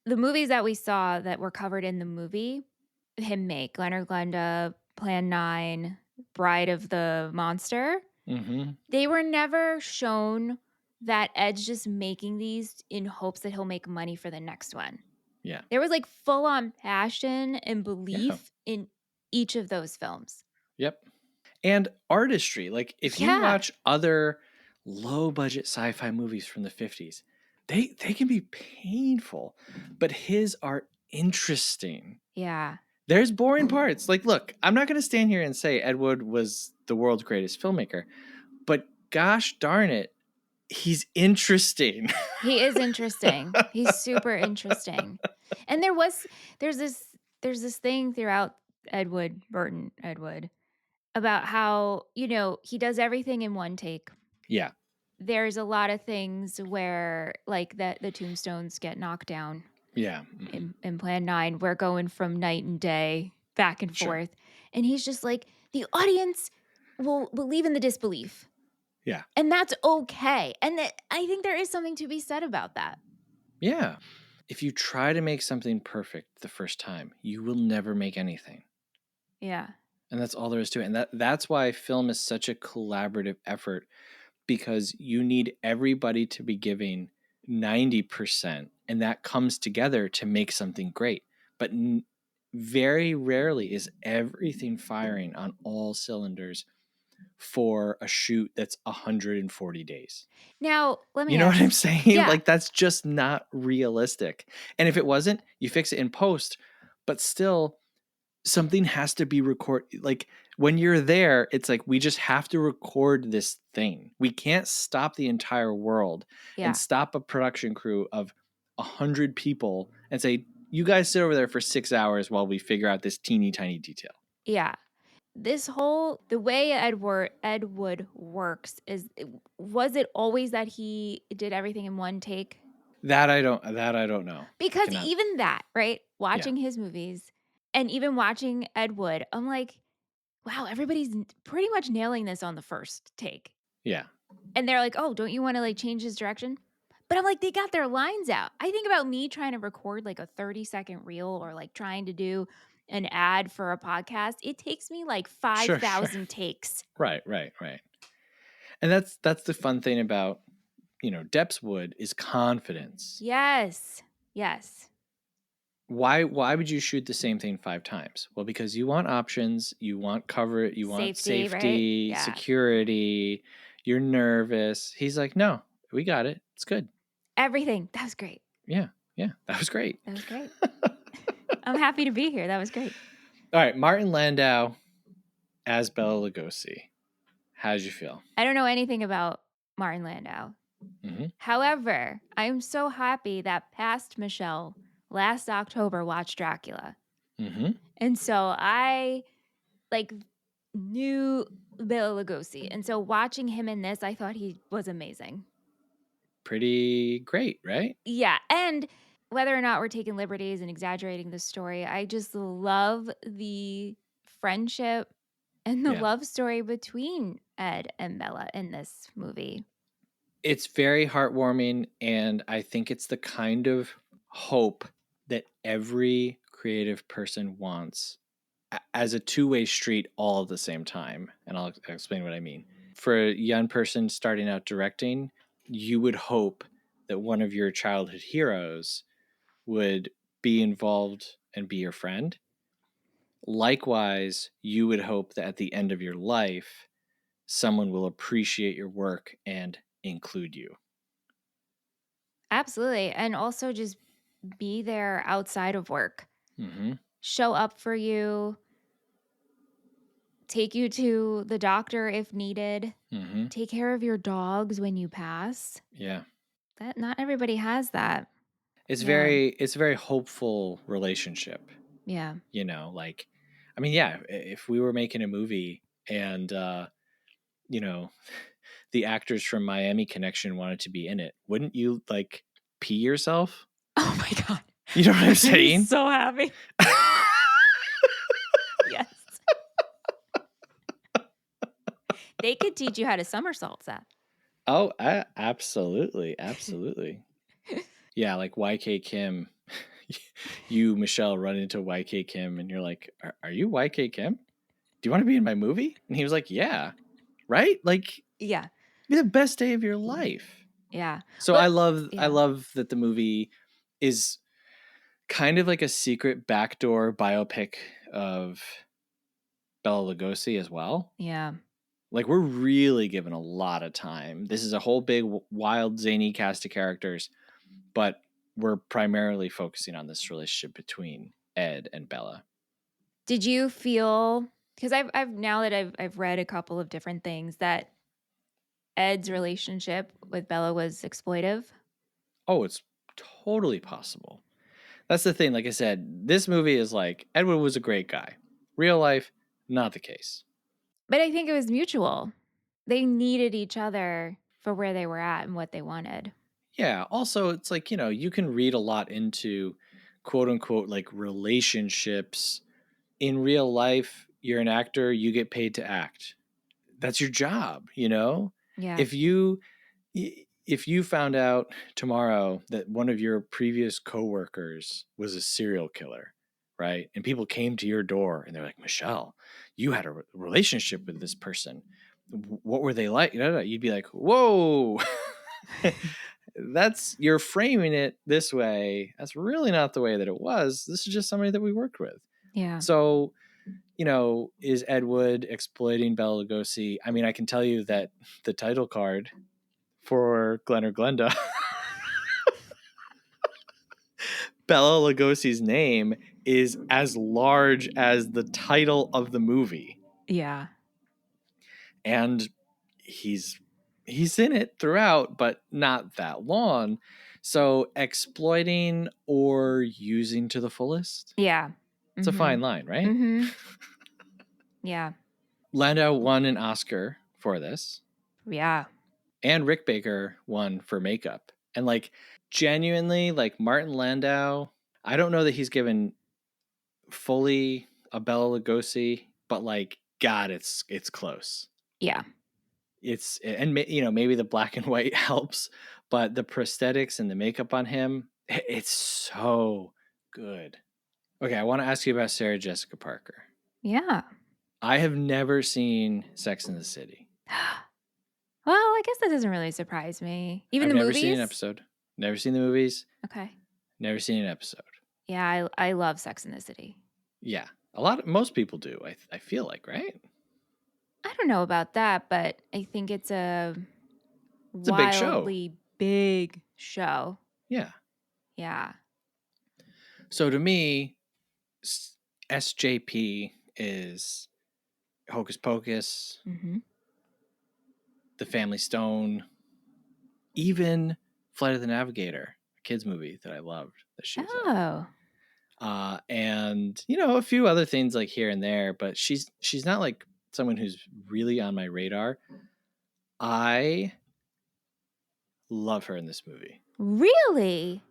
The movies that we saw that were covered in the movie, him make, Glen or Glenda, Plan 9, Bride of the Monster, they were never shown that Ed's just making these in hopes that he'll make money for the next one. Yeah. There was like full-on passion and belief in each of those films. Yep. And artistry. Like, if you watch other low-budget sci-fi movies from the 50s, they can be painful, but his are interesting. Yeah. There's boring parts. Like, look, I'm not going to stand here and say Ed Wood was the world's greatest filmmaker, but gosh darn it, he's interesting. He is interesting. He's super interesting. And there's this thing throughout Burton Ed Wood, about how, he does everything in one take. Yeah. There's a lot of things where, like, the tombstones get knocked down Yeah. Mhm. in Plan 9. We're going from night and day, back and Sure. forth. And he's just like, the audience will believe in the disbelief. Yeah. And that's okay. And I think there is something to be said about that. Yeah. If you try to make something perfect the first time, you will never make anything. Yeah. And that's all there is to it. And that's why film is such a collaborative effort, because you need everybody to be giving 90%, and that comes together to make something great. But very rarely is everything firing on all cylinders for a shoot that's 140 days. Now, let me You know what ask. I'm saying? Yeah. Like, that's just not realistic. And if it wasn't, you fix it in post. But still, something has to be recorded. Like, when you're there, it's like, we just have to record this thing. We can't stop the entire world Yeah. and stop a production crew of 100 people and say, you guys sit over there for 6 hours while we figure out this teeny tiny detail. Yeah. The way Ed Wood works was it always that he did everything in one take? That I don't know. Because even that, right? Watching his movies and even watching Ed Wood, I'm like, wow, everybody's pretty much nailing this on the first take. Yeah. And they're like, oh, don't you want to like change his direction? But I'm like, they got their lines out. I think about me trying to record like a 30-second reel or like trying to do an ad for a podcast. It takes me like 5,000 takes. Right. And that's the fun thing about, Depp's Wood is confidence. Yes. Why would you shoot the same thing 5 times? Well, because you want options, you want cover, you want safety, right? Yeah. security, you're nervous. He's like, no, we got it. It's good. Everything. That was great. Yeah. That was great. I'm happy to be here. That was great. All right. Martin Landau as Bela Lugosi. How'd you feel? I don't know anything about Martin Landau. Mm-hmm. However, I'm so happy that past Michelle last October watched Dracula. Mm-hmm. And so I knew Bela Lugosi. And so watching him in this, I thought he was amazing. Pretty great, right? Yeah. And whether or not we're taking liberties and exaggerating the story, I just love the friendship and the love story between Ed and Bella in this movie. It's very heartwarming, and I think it's the kind of hope that every creative person wants as a two-way street all at the same time. And I'll explain what I mean. For a young person starting out directing, you would hope that one of your childhood heroes would be involved and be your friend. Likewise, you would hope that at the end of your life, someone will appreciate your work and include you. Absolutely. And also just be there outside of work. Mm-hmm. Show up for you. Take you to the doctor if needed. Mm-hmm. Take care of your dogs when you pass. Yeah. That not everybody has that. It's a very hopeful relationship. Yeah. If we were making a movie and the actors from Miami Connection wanted to be in it, wouldn't you like pee yourself? Oh my God. You know what I'm saying? I'm so happy. Yes. They could teach you how to somersault, Seth. Oh, absolutely. Yeah, like YK Kim. You, Michelle, run into YK Kim and you're like, are you YK Kim? Do you want to be in my movie? And he was like, yeah. Right? Like, yeah. Be the best day of your life. Yeah. So I love that the movie is kind of like a secret backdoor biopic of Bela Lugosi as well. Yeah. Like, we're really given a lot of time. This is a whole big, wild, zany cast of characters, but we're primarily focusing on this relationship between Ed and Bella. Did you feel, because I've now that I've read a couple of different things, that Ed's relationship with Bella was exploitive? Oh, it's totally possible. That's the thing. Like I said, this movie is like, Edward was a great guy. Real life, not the case. But I think it was mutual. They needed each other for where they were at and what they wanted. Yeah. Also, it's like, you can read a lot into quote unquote like relationships. In real life, you're an actor, you get paid to act. That's your job, Yeah. If you found out tomorrow that one of your previous coworkers was a serial killer, right? And people came to your door and they're like, Michelle, you had a relationship with this person. What were they like? You'd be like, whoa. You're framing it this way. That's really not the way that it was. This is just somebody that we worked with. Yeah. So, is Ed Wood exploiting Bela Lugosi? I mean, I can tell you that the title card for Glenn or Glenda, Bela Lugosi's name is as large as the title of the movie. Yeah. And he's in it throughout, but not that long. So exploiting or using to the fullest. Yeah. It's a fine line, right? Mm-hmm. Yeah. Landau won an Oscar for this. Yeah. And Rick Baker won for makeup. And like genuinely, like Martin Landau, I don't know that he's given fully a Bela Lugosi, but like God, it's close. Yeah. Maybe the black and white helps, but the prosthetics and the makeup on him, it's so good. Okay, I want to ask you about Sarah Jessica Parker. Yeah. I have never seen Sex and the City. Well, I guess that doesn't really surprise me. Even I've the never movies? seen an episode. Never seen the movies. Okay. Never seen an episode. Yeah, I love Sex and the City. Yeah. Most people do, I feel like, right? I don't know about that, but I think it's a big show. wildly big show. Yeah. Yeah. So to me, SJP is Hocus Pocus, The Family Stone, even Flight of the Navigator, a kids movie that I loved that she was in. And a few other things like here and there, but she's not like someone who's really on my radar. I love her in this movie. Really?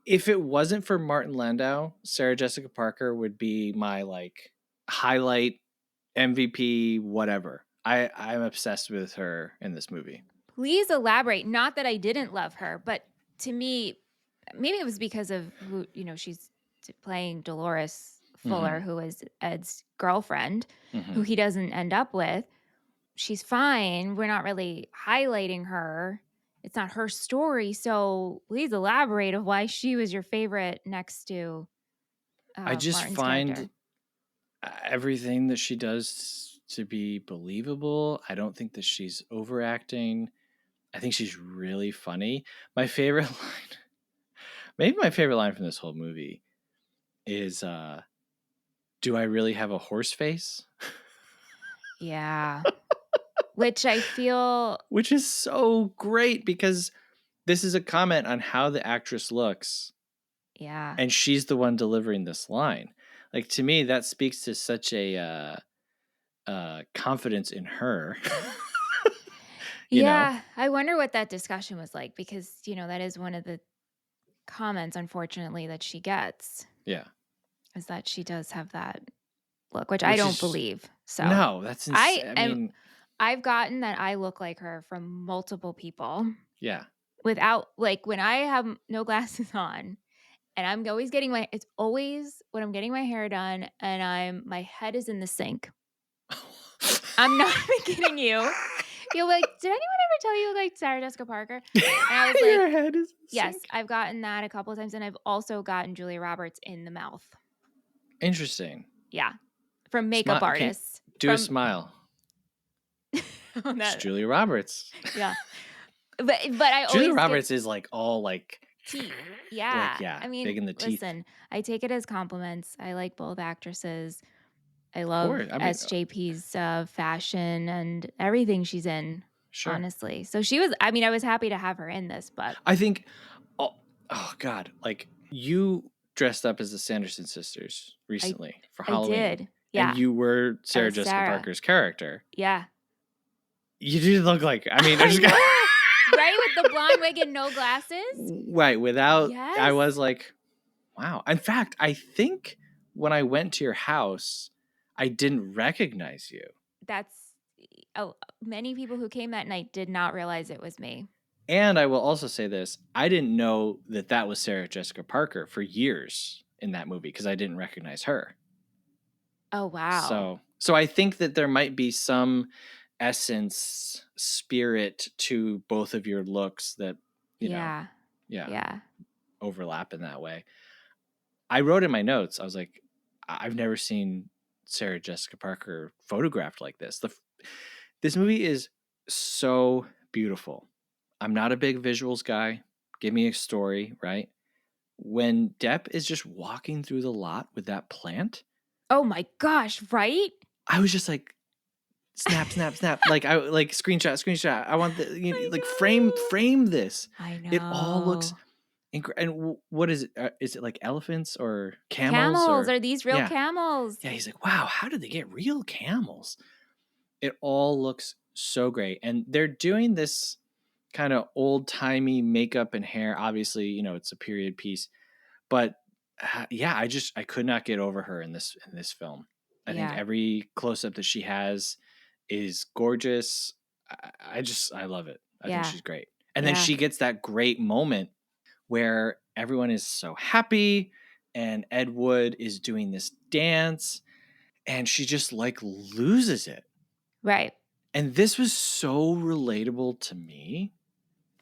If it wasn't for Martin Landau, Sarah Jessica Parker would be my like highlight MVP, whatever. I'm obsessed with her in this movie. Please elaborate. Not that I didn't love her, but to me, maybe it was because of who, she's playing Dolores Fuller, who is Ed's girlfriend, who he doesn't end up with. She's fine. We're not really highlighting her. It's not her story. So please elaborate of why she was your favorite next to I just Martin's find character. everything that she does to be believable. I don't think that she's overacting. I think she's really funny. My favorite line, maybe my favorite line from this whole movie is, do I really have a horse face? Yeah. Which I feel... Which is so great because this is a comment on how the actress looks. Yeah. And she's the one delivering this line. Like, to me, that speaks to such a confidence in her. Yeah. I wonder what that discussion was like because, that is one of the comments, unfortunately, that she gets. Yeah. Is that she does have that look, which I don't believe. So no, that's insane. I've gotten that I look like her from multiple people. Yeah. Without, like, when I have no glasses on and I'm always it's always when I'm getting my hair done and my head is in the sink. I'm not even kidding you. You're like, did anyone ever tell you like Sarah Jessica Parker? And I was like, your head is yes, sink. I've gotten that a couple of times, and I've also gotten Julia Roberts in the mouth. Interesting. Yeah, from makeup artists. Do a smile. It's Julia Roberts. Yeah, but I Julia Roberts is like all like teeth. Yeah, like, yeah. I mean, big in the teeth. Listen, I take it as compliments. I like both actresses. I love SJP's fashion and everything she's in. Sure. Honestly. So she was, I was happy to have her in this, but I think, oh God, like you dressed up as the Sanderson sisters recently for Halloween. I did. Yeah. And you were Sarah was Jessica Sarah. Parker's character. Yeah. You did look like, I mean, I know, right? With the blonde wig and no glasses? right, without, Yes. I was like, wow. In fact, I think when I went to your house, I didn't recognize you. Many people who came that night did not realize it was me. And I will also say this, I didn't know that that was Sarah Jessica Parker for years in that movie because I didn't recognize her. Oh, wow. So I think that there might be some essence, spirit to both of your looks that, you know, overlap in that way. I wrote in my notes, I was like, I've never seen Sarah Jessica Parker photographed like this. This movie is so beautiful. I'm not a big visuals guy. Give me a story, right? When Depp is just walking through the lot with that plant. Oh my gosh, right? I was just like, snap, snap, snap. Like screenshot. I want frame this. I know. It all looks and what is it? Is it like elephants or camels? Camels. Are these real camels? Yeah, he's like, wow, how did they get real camels? It all looks so great. And they're doing this kind of old-timey makeup and hair. Obviously, you know, it's a period piece. But I could not get over her in this film. I think every close-up that she has is gorgeous. I love it. I think she's great. And then she gets that great moment where everyone is so happy and Ed Wood is doing this dance and she just like loses it. Right. And this was so relatable to me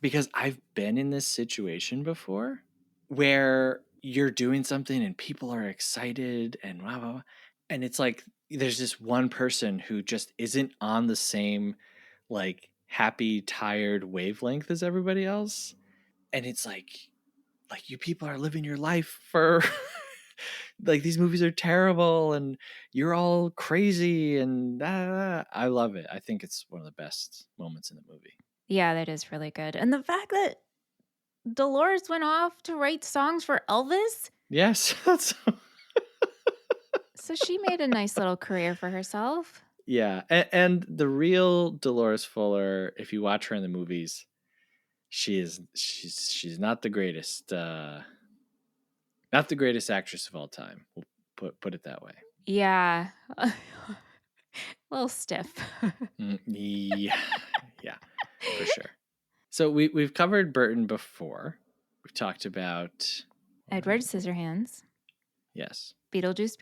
because I've been in this situation before where you're doing something and people are excited and blah, blah, blah. And it's like there's this one person who just isn't on the same like happy, tired wavelength as everybody else. And it's like you people are living your life for like these movies are terrible and you're all crazy and I love it. I think it's one of the best moments in the movie. Yeah, that is really good. And the fact that Dolores went off to write songs for Elvis. Yes. So she made a nice little career for herself. Yeah. And the real Dolores Fuller, if you watch her in the movies, she's not the greatest actress of all time. We'll put it that way. Yeah. A little stiff. Yeah, for sure. So we've covered Burton before. We've talked about Edward Scissorhands. Yes. Beetlejuice.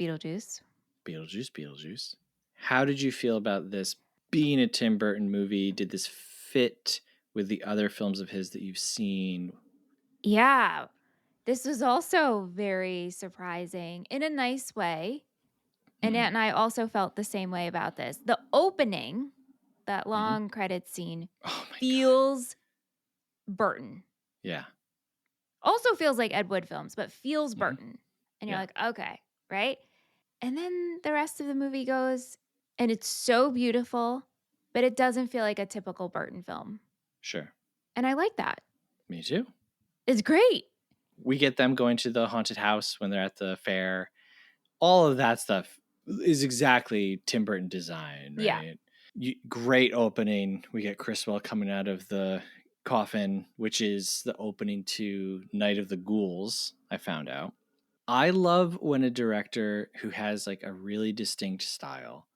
How did you feel about this being a Tim Burton movie? Did this fit with the other films of his that you've seen? Yeah. This was also very surprising in a nice way. And Aunt and I also felt the same way about this. The opening, that long credit scene, feels Burton. Yeah. Also feels like Ed Wood films, but feels Burton. And you're like, okay, right? And then the rest of the movie goes, and it's so beautiful, but it doesn't feel like a typical Burton film. Sure. And I like that. Me too. It's great. We get them going to the haunted house when they're at the fair. All of that stuff is exactly Tim Burton design, right? Yeah. Great opening. We get Criswell coming out of the coffin, which is the opening to Night of the Ghouls, I found out. I love when a director who has like a really distinct style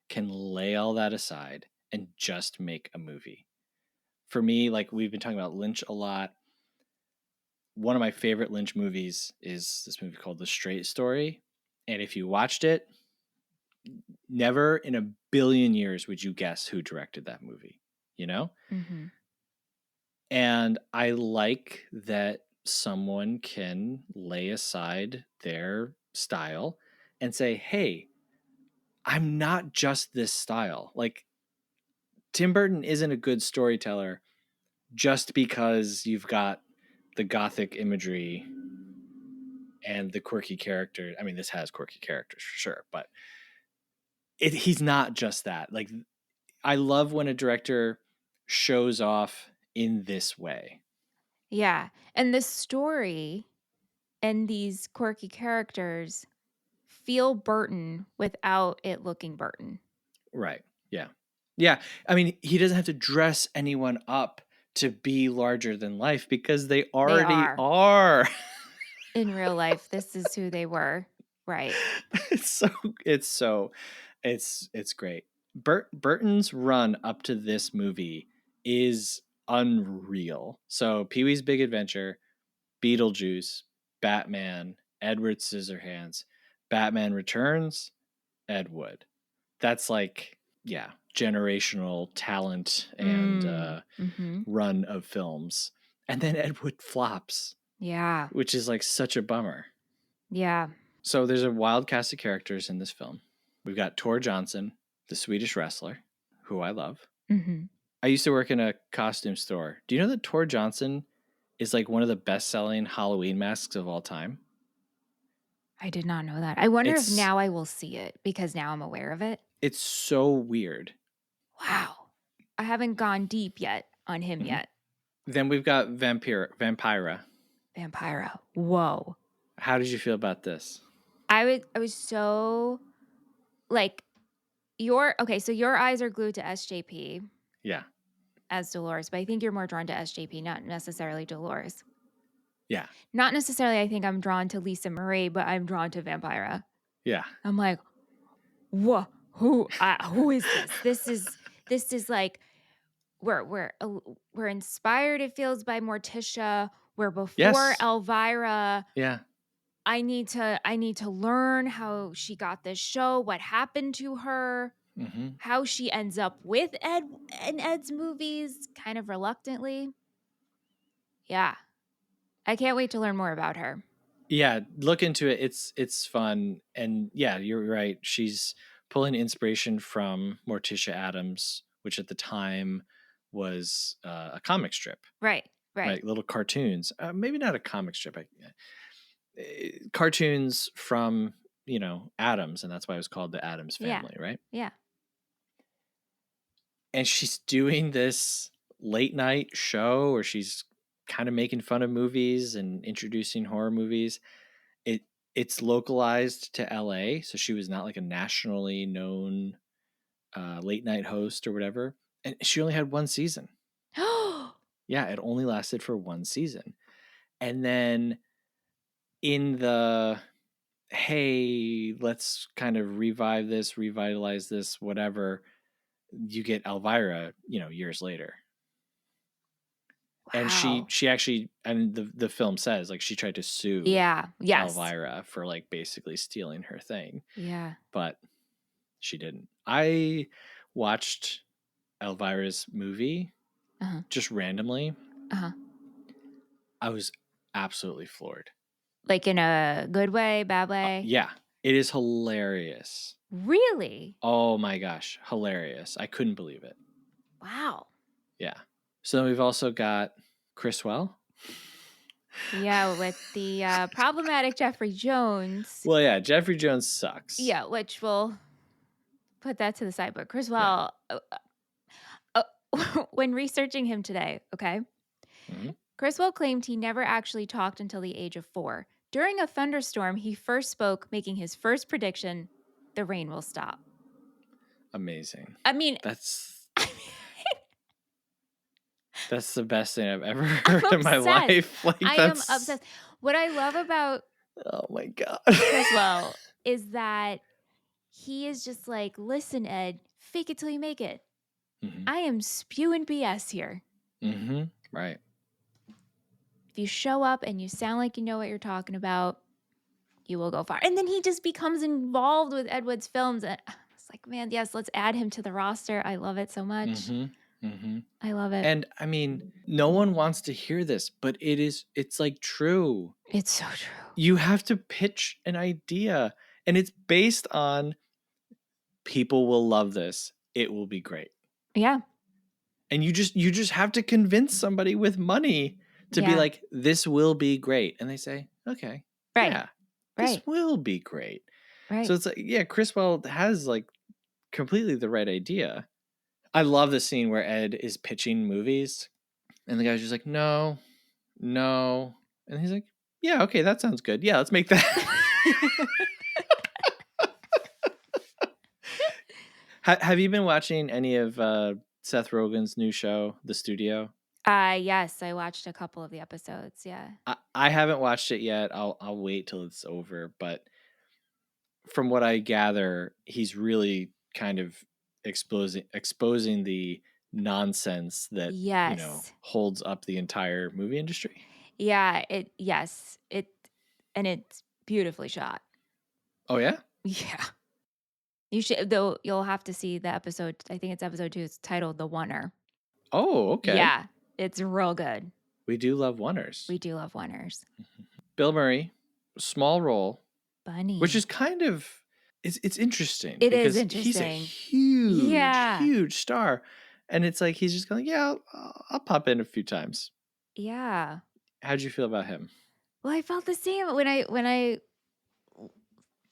can lay all that aside and just make a movie. For me, like we've been talking about Lynch a lot. One of my favorite Lynch movies is this movie called The Straight Story. And if you watched it, never in a billion years would you guess who directed that movie, you know? Mm-hmm. And I like that someone can lay aside their style and say, hey, I'm not just this style. Like, Tim Burton isn't a good storyteller just because you've got the gothic imagery and the quirky character. I mean, this has quirky characters for sure, but he's not just that. Like, I love when a director shows off in this way. Yeah. And the story and these quirky characters feel Burton without it looking Burton. Right. Yeah. Yeah. I mean, he doesn't have to dress anyone up to be larger than life because they already are. In real life, this is who they were. Right. It's great. Burton's run up to this movie is unreal. So Pee-wee's Big Adventure, Beetlejuice, Batman, Edward Scissorhands, Batman Returns, Ed Wood. That's like, yeah, generational talent and run of films. And then Ed Wood flops. Yeah. Which is like such a bummer. Yeah. So there's a wild cast of characters in this film. We've got Tor Johnson, the Swedish wrestler, who I love. Mm-hmm. I used to work in a costume store. Do you know that Tor Johnson is like one of the best-selling Halloween masks of all time? I did not know that. I wonder if now I will see it because now I'm aware of it. It's so weird. Wow. I haven't gone deep yet on him yet. Then we've got Vampira. Whoa. How did you feel about this? I was so like so your eyes are glued to SJP. Yeah. As Dolores, but I think you're more drawn to SJP, not necessarily Dolores. Yeah. Not necessarily I think I'm drawn to Lisa Marie, but I'm drawn to Vampira. Yeah. I'm like, whoa, who is this? This is like we're inspired, it feels, by Morticia. We're before Elvira. Yeah. I need to learn how she got this show, what happened to her, how she ends up with Ed in Ed's movies, kind of reluctantly. Yeah. I can't wait to learn more about her. Yeah, look into it. It's fun. And yeah, you're right. She's pulling inspiration from Morticia Addams, which at the time was a comic strip. Right. Little cartoons. Maybe not a comic strip. Cartoons from, Addams, and that's why it was called the Addams Family, right? Yeah. And she's doing this late night show where she's kind of making fun of movies and introducing horror movies. It's localized to LA, so she was not like a nationally known late night host or whatever. And she only had one season. Yeah, it only lasted for one season. And then in the, hey, let's kind of revitalize this, whatever, you get Elvira, years later. Wow. And she actually, and the film says, like, she tried to sue Elvira for like basically stealing her thing. Yeah. But she didn't. I watched Elvira's movie just randomly. I was absolutely floored. Like in a good way, bad way? Yeah. It is hilarious. Really? Oh my gosh. Hilarious. I couldn't believe it. Wow. Yeah. So then we've also got Criswell. Yeah, with the problematic Jeffrey Jones. Well, yeah, Jeffrey Jones sucks. Yeah, which we'll put that to the side. But Criswell, when researching him today, okay? Criswell claimed he never actually talked until the age of 4. During a thunderstorm, he first spoke, making his first prediction, the rain will stop. Amazing. I mean... That's the best thing I've ever heard in my life. Like, I am obsessed. What I love about oh my God. Criswell is that he is just like, listen, Ed, fake it till you make it. I am spewing BS here. Right. If you show up and you sound like you know what you're talking about, you will go far. And then he just becomes involved with Ed Wood's films. And it's like, man, yes, let's add him to the roster. I love it so much. I love it. And I mean, no one wants to hear this, but it's like true. It's so true. You have to pitch an idea, and it's based on people will love this. It will be great. Yeah. And you just have to convince somebody with money to be like, this will be great. And they say, okay, yeah, this will be great. Right. So it's like, yeah, Criswell has like completely the right idea. I love the scene where Ed is pitching movies and the guy's just like, no. And he's like, yeah, okay, that sounds good. Yeah, let's make that. Have you been watching any of Seth Rogen's new show, The Studio? Yes, I watched a couple of the episodes. Yeah. I haven't watched it yet. I'll wait till it's over. But from what I gather, he's really kind of exposing the nonsense that Yes. holds up the entire movie industry. Yeah. And it's beautifully shot. Oh yeah. Yeah. You should, though. You'll have to see the episode. I think it's episode 2. It's titled "The Oneer." Oh, okay. Yeah, it's real good. We do love oneers. We do love oneers. Bill Murray, small role, Bunny. which is kind of it's interesting. It is because he's a interesting. huge star, and it's like he's just going, yeah, I'll pop in a few times. Yeah. How'd you feel about him? Well, I felt the same when I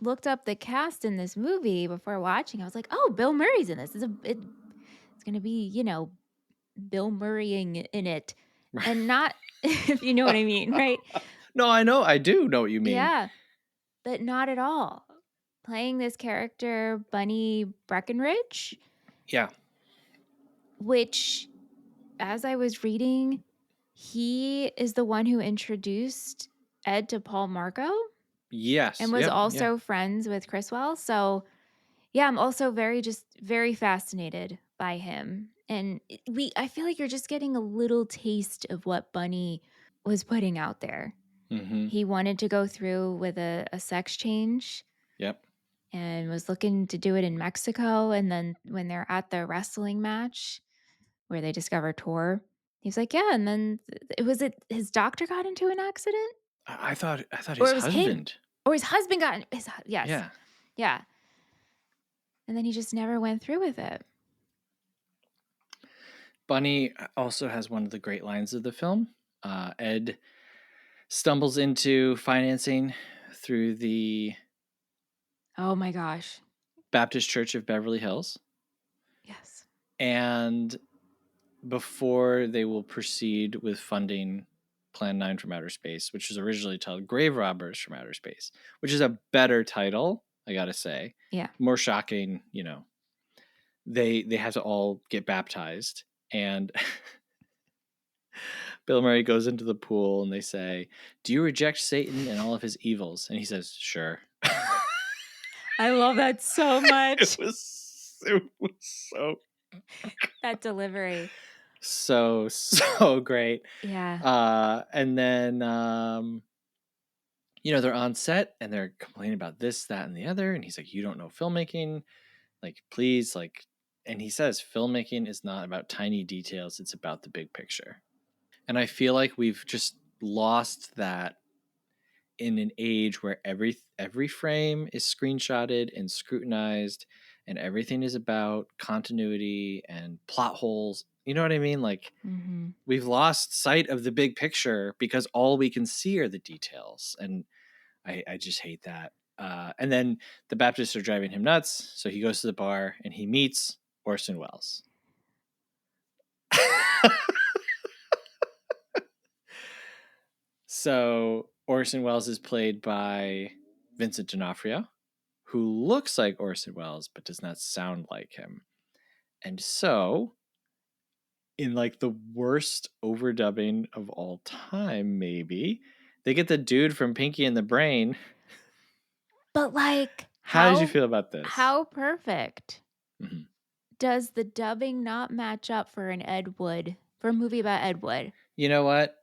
looked up the cast in this movie before watching. I was like, oh, Bill Murray's in this. It's going to be, Bill Murraying in it, and not, if you know what I mean, right? No, I know. I do know what you mean. Yeah, but not at all. Playing this character, Bunny Breckenridge. Yeah. Which, as I was reading, he is the one who introduced Ed to Paul Marco. Yes. And was also friends with Criswell. So, yeah, I'm also very fascinated by him. And I feel like you're just getting a little taste of what Bunny was putting out there. Mm-hmm. He wanted to go through with a sex change. Yep. And was looking to do it in Mexico. And then when they're at the wrestling match where they discover Tor, he's like, yeah. And then his doctor got into an accident? I thought his husband. Or his husband got yes. Yeah. And then he just never went through with it. Bunny also has one of the great lines of the film. Ed stumbles into financing through the oh my gosh, Baptist Church of Beverly Hills. Yes. And before they will proceed with funding Plan 9 from Outer Space, which was originally titled Grave Robbers from Outer Space, which is a better title, I gotta say. Yeah. More shocking, They have to all get baptized, and Bill Murray goes into the pool and they say, "Do you reject Satan and all of his evils?" And he says, "Sure." I love that so much. It was so that delivery. So great. Yeah. And then they're on set and they're complaining about this, that, and the other, and he's like, "You don't know filmmaking, like, please, like." And he says, "Filmmaking is not about tiny details; it's about the big picture." And I feel like we've just lost that in an age where every frame is screenshotted and scrutinized, and everything is about continuity and plot holes. You know what I mean? Like, we've lost sight of the big picture because all we can see are the details. And I just hate that. And then the Baptists are driving him nuts. So he goes to the bar and he meets Orson Welles. So Orson Welles is played by Vincent D'Onofrio, who looks like Orson Welles but does not sound like him. And so, in like the worst overdubbing of all time, maybe, they get the dude from Pinky and the Brain. But like, how did you feel about this? How perfect. Mm-hmm. Does the dubbing not match up for a movie about Ed Wood? You know what?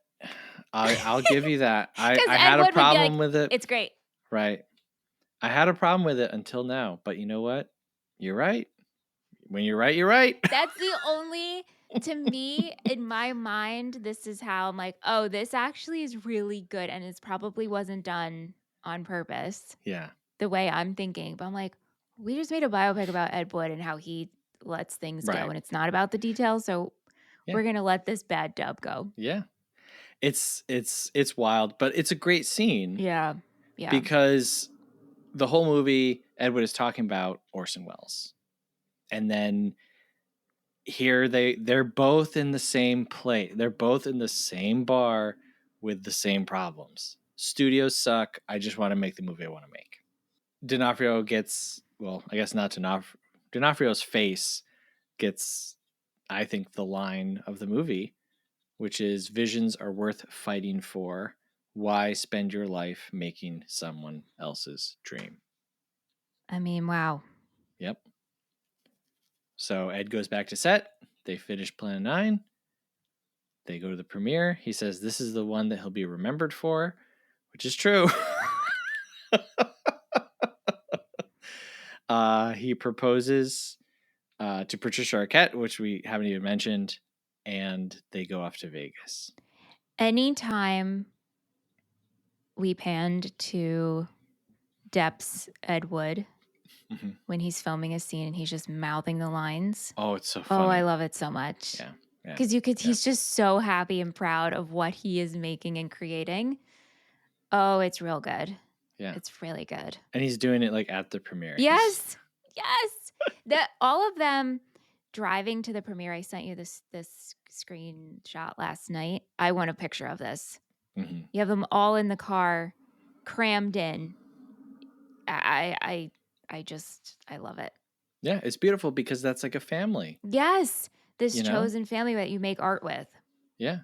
I'll give you that. I had a problem with it. It's great. Right. I had a problem with it until now. But you know what? You're right. When you're right, you're right. That's the only, to me, in my mind, this is how I'm like, oh, this actually is really good. And it probably wasn't done on purpose. Yeah. The way I'm thinking. But I'm like, we just made a biopic about Ed Wood and how he lets things go. And it's not about the details. So we're going to let this bad dub go. Yeah. It's wild, but it's a great scene. Yeah. Yeah. Because the whole movie, Ed Wood is talking about Orson Welles. And then here they're both in the same place. They're both in the same bar with the same problems. Studios suck. I just want to make the movie I want to make. D'Onofrio gets, well, I guess not D'Onofrio. D'Onofrio's face gets, I think, the line of the movie, which is visions are worth fighting for. Why spend your life making someone else's dream? I mean, wow. Yep. So Ed goes back to set. They finish Plan 9. They go to the premiere. He says this is the one that he'll be remembered for, which is true. He proposes to Patricia Arquette, which we haven't even mentioned, and they go off to Vegas. Anytime we panned to Depp's Ed Wood when he's filming a scene and he's just mouthing the lines. Oh, it's so funny. Oh, I love it so much. Yeah. Because he's just so happy and proud of what he is making and creating. Oh, it's real good. Yeah. It's really good. And he's doing it like at the premiere. Yes. Yes. All of them driving to the premiere. I sent you this screenshot last night. I want a picture of this. Mm-hmm. You have them all in the car, crammed in. I love it. Yeah, it's beautiful because that's like a family. Yes. This You know? chosen family that you make art with. Yeah.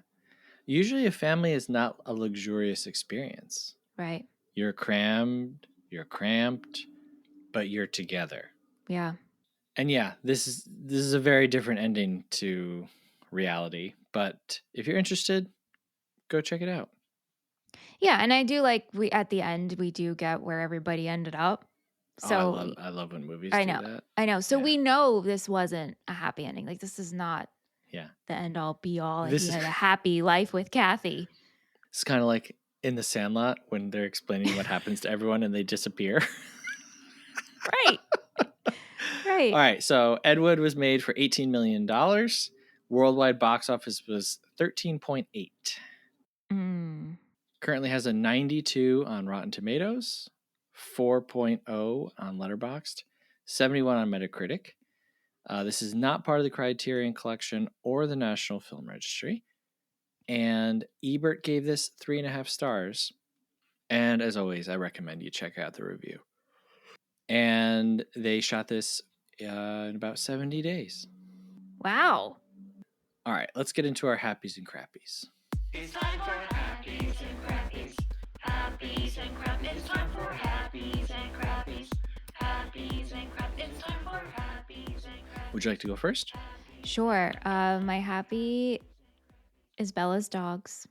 Usually a family is not a luxurious experience. Right. You're crammed, you're cramped, but you're together. Yeah. And yeah, this is a very different ending to reality. But if you're interested, go check it out. Yeah, and I do like at the end we do get where everybody ended up. So I love when movies I do know. that. I know. So Yeah. we know this wasn't a happy ending. Like this is not the end all be all. He had a happy life with Kathy. It's kind of like in The Sandlot when they're explaining what happens to everyone and they disappear. Right. Right. All right. So Ed Wood was made for $18 million. Worldwide box office was 13.8. Currently has a 92 on Rotten Tomatoes, 4.0 on Letterboxd, 71 on Metacritic. This is not part of the Criterion Collection or the National Film Registry. And Ebert gave this 3.5 stars. And as always, I recommend you check out the review. And they shot this in about 70 days. Wow. All right, let's get into our happies and crappies. It's time for happies and crappies. Happies and crappies. It's time for happies and crappies. Happies and crappies. It's time for happies and crappies. Would you like to go first? Sure. My happy is Bella's dogs.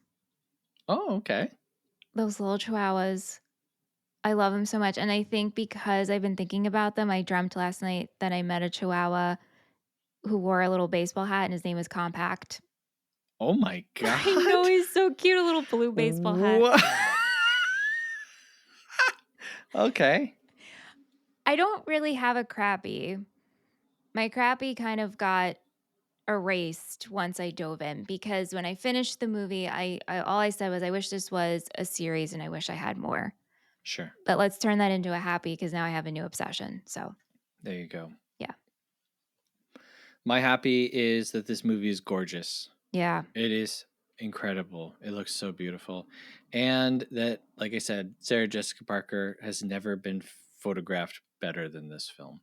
Oh, okay. Those little chihuahuas. I love them so much. And I think because I've been thinking about them, I dreamt last night that I met a chihuahua who wore a little baseball hat and his name was Compact. Oh my God. I know, he's so cute, a little blue baseball hat. Okay. I don't really have a crappy. My crappy kind of got erased once I dove in because when I finished the movie, I all I said was I wish this was a series and I wish I had more. Sure. But let's turn that into a happy because now I have a new obsession. So there you go. Yeah. My happy is that this movie is gorgeous. Yeah. It is incredible. It looks so beautiful. And that, like I said, Sarah Jessica Parker has never been photographed better than this film.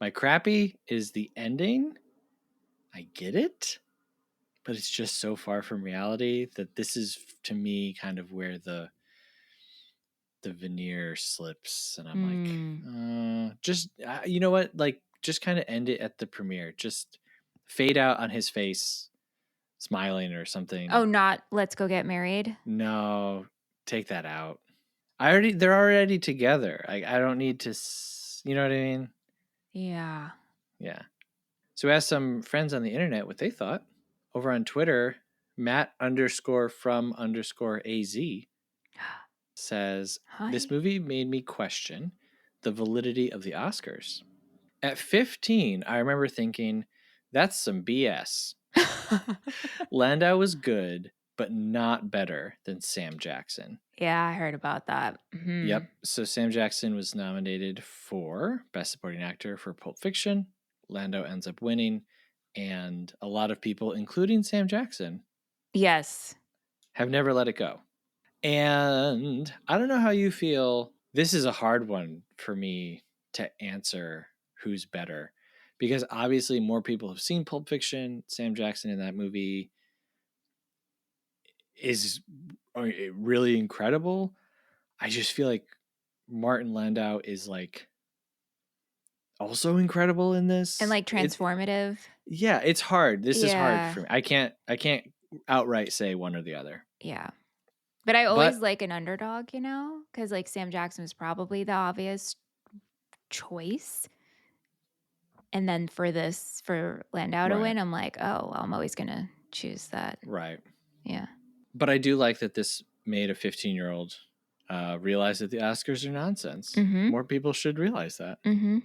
My crappy is the ending. I get it, but it's just so far from reality that this is, to me, kind of where the veneer slips. And I'm like, just, you know what? Like, just kind of end it at the premiere. Just fade out on his face, smiling or something. Oh, not let's go get married? No, take that out. They're already together. I don't need to, you know what I mean? Yeah. Yeah. So we asked some friends on the internet what they thought. Over on Twitter, Matt_from_AZ says, Hi. This movie made me question the validity of the Oscars. At 15, I remember thinking, that's some BS. Landau was good, but not better than Sam Jackson. Yeah, I heard about that. Mm-hmm. Yep. So Sam Jackson was nominated for Best Supporting Actor for Pulp Fiction. Landau ends up winning. And a lot of people, including Sam Jackson, yes, have never let it go. And I don't know how you feel. This is a hard one for me to answer who's better. because obviously more people have seen Pulp Fiction. Sam Jackson in that movie is really incredible. I just feel like Martin Landau is like also incredible in this. And like transformative. It's hard. This is hard Yeah. for me. I can't outright say one or the other. Yeah. But I always like an underdog, you know, because like Sam Jackson was probably the obvious choice. And then for Landau to win, I'm like, oh, well, I'm always going to choose that. Right. Yeah. But I do like that this made a 15-year-old realize that the Oscars are nonsense. Mm-hmm. More people should realize that. Mm-hmm.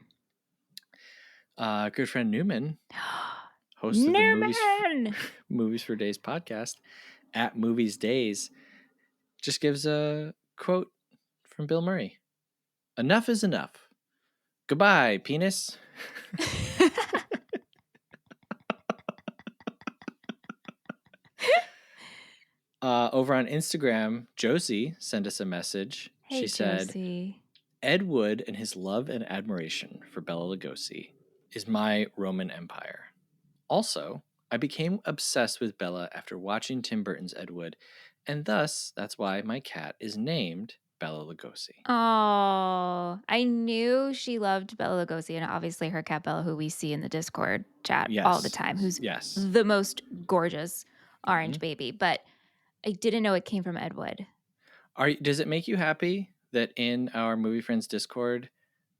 Good friend Newman, host of the Movies for Days podcast at Movies Days, just gives a quote from Bill Murray. Enough is enough. Goodbye, penis. Over on Instagram, Josie sent us a message. Hey, she said, Josie. Ed Wood and his love and admiration for Bela Lugosi is my Roman Empire. Also, I became obsessed with Bela after watching Tim Burton's Ed Wood, and thus that's why my cat is named Bela Lugosi. Oh, I knew she loved Bela Lugosi, and obviously her cat Bella, who we see in the Discord chat all the time, who's the most gorgeous orange baby. But I didn't know it came from Ed Wood. Does it make you happy that in our Movie Friends Discord,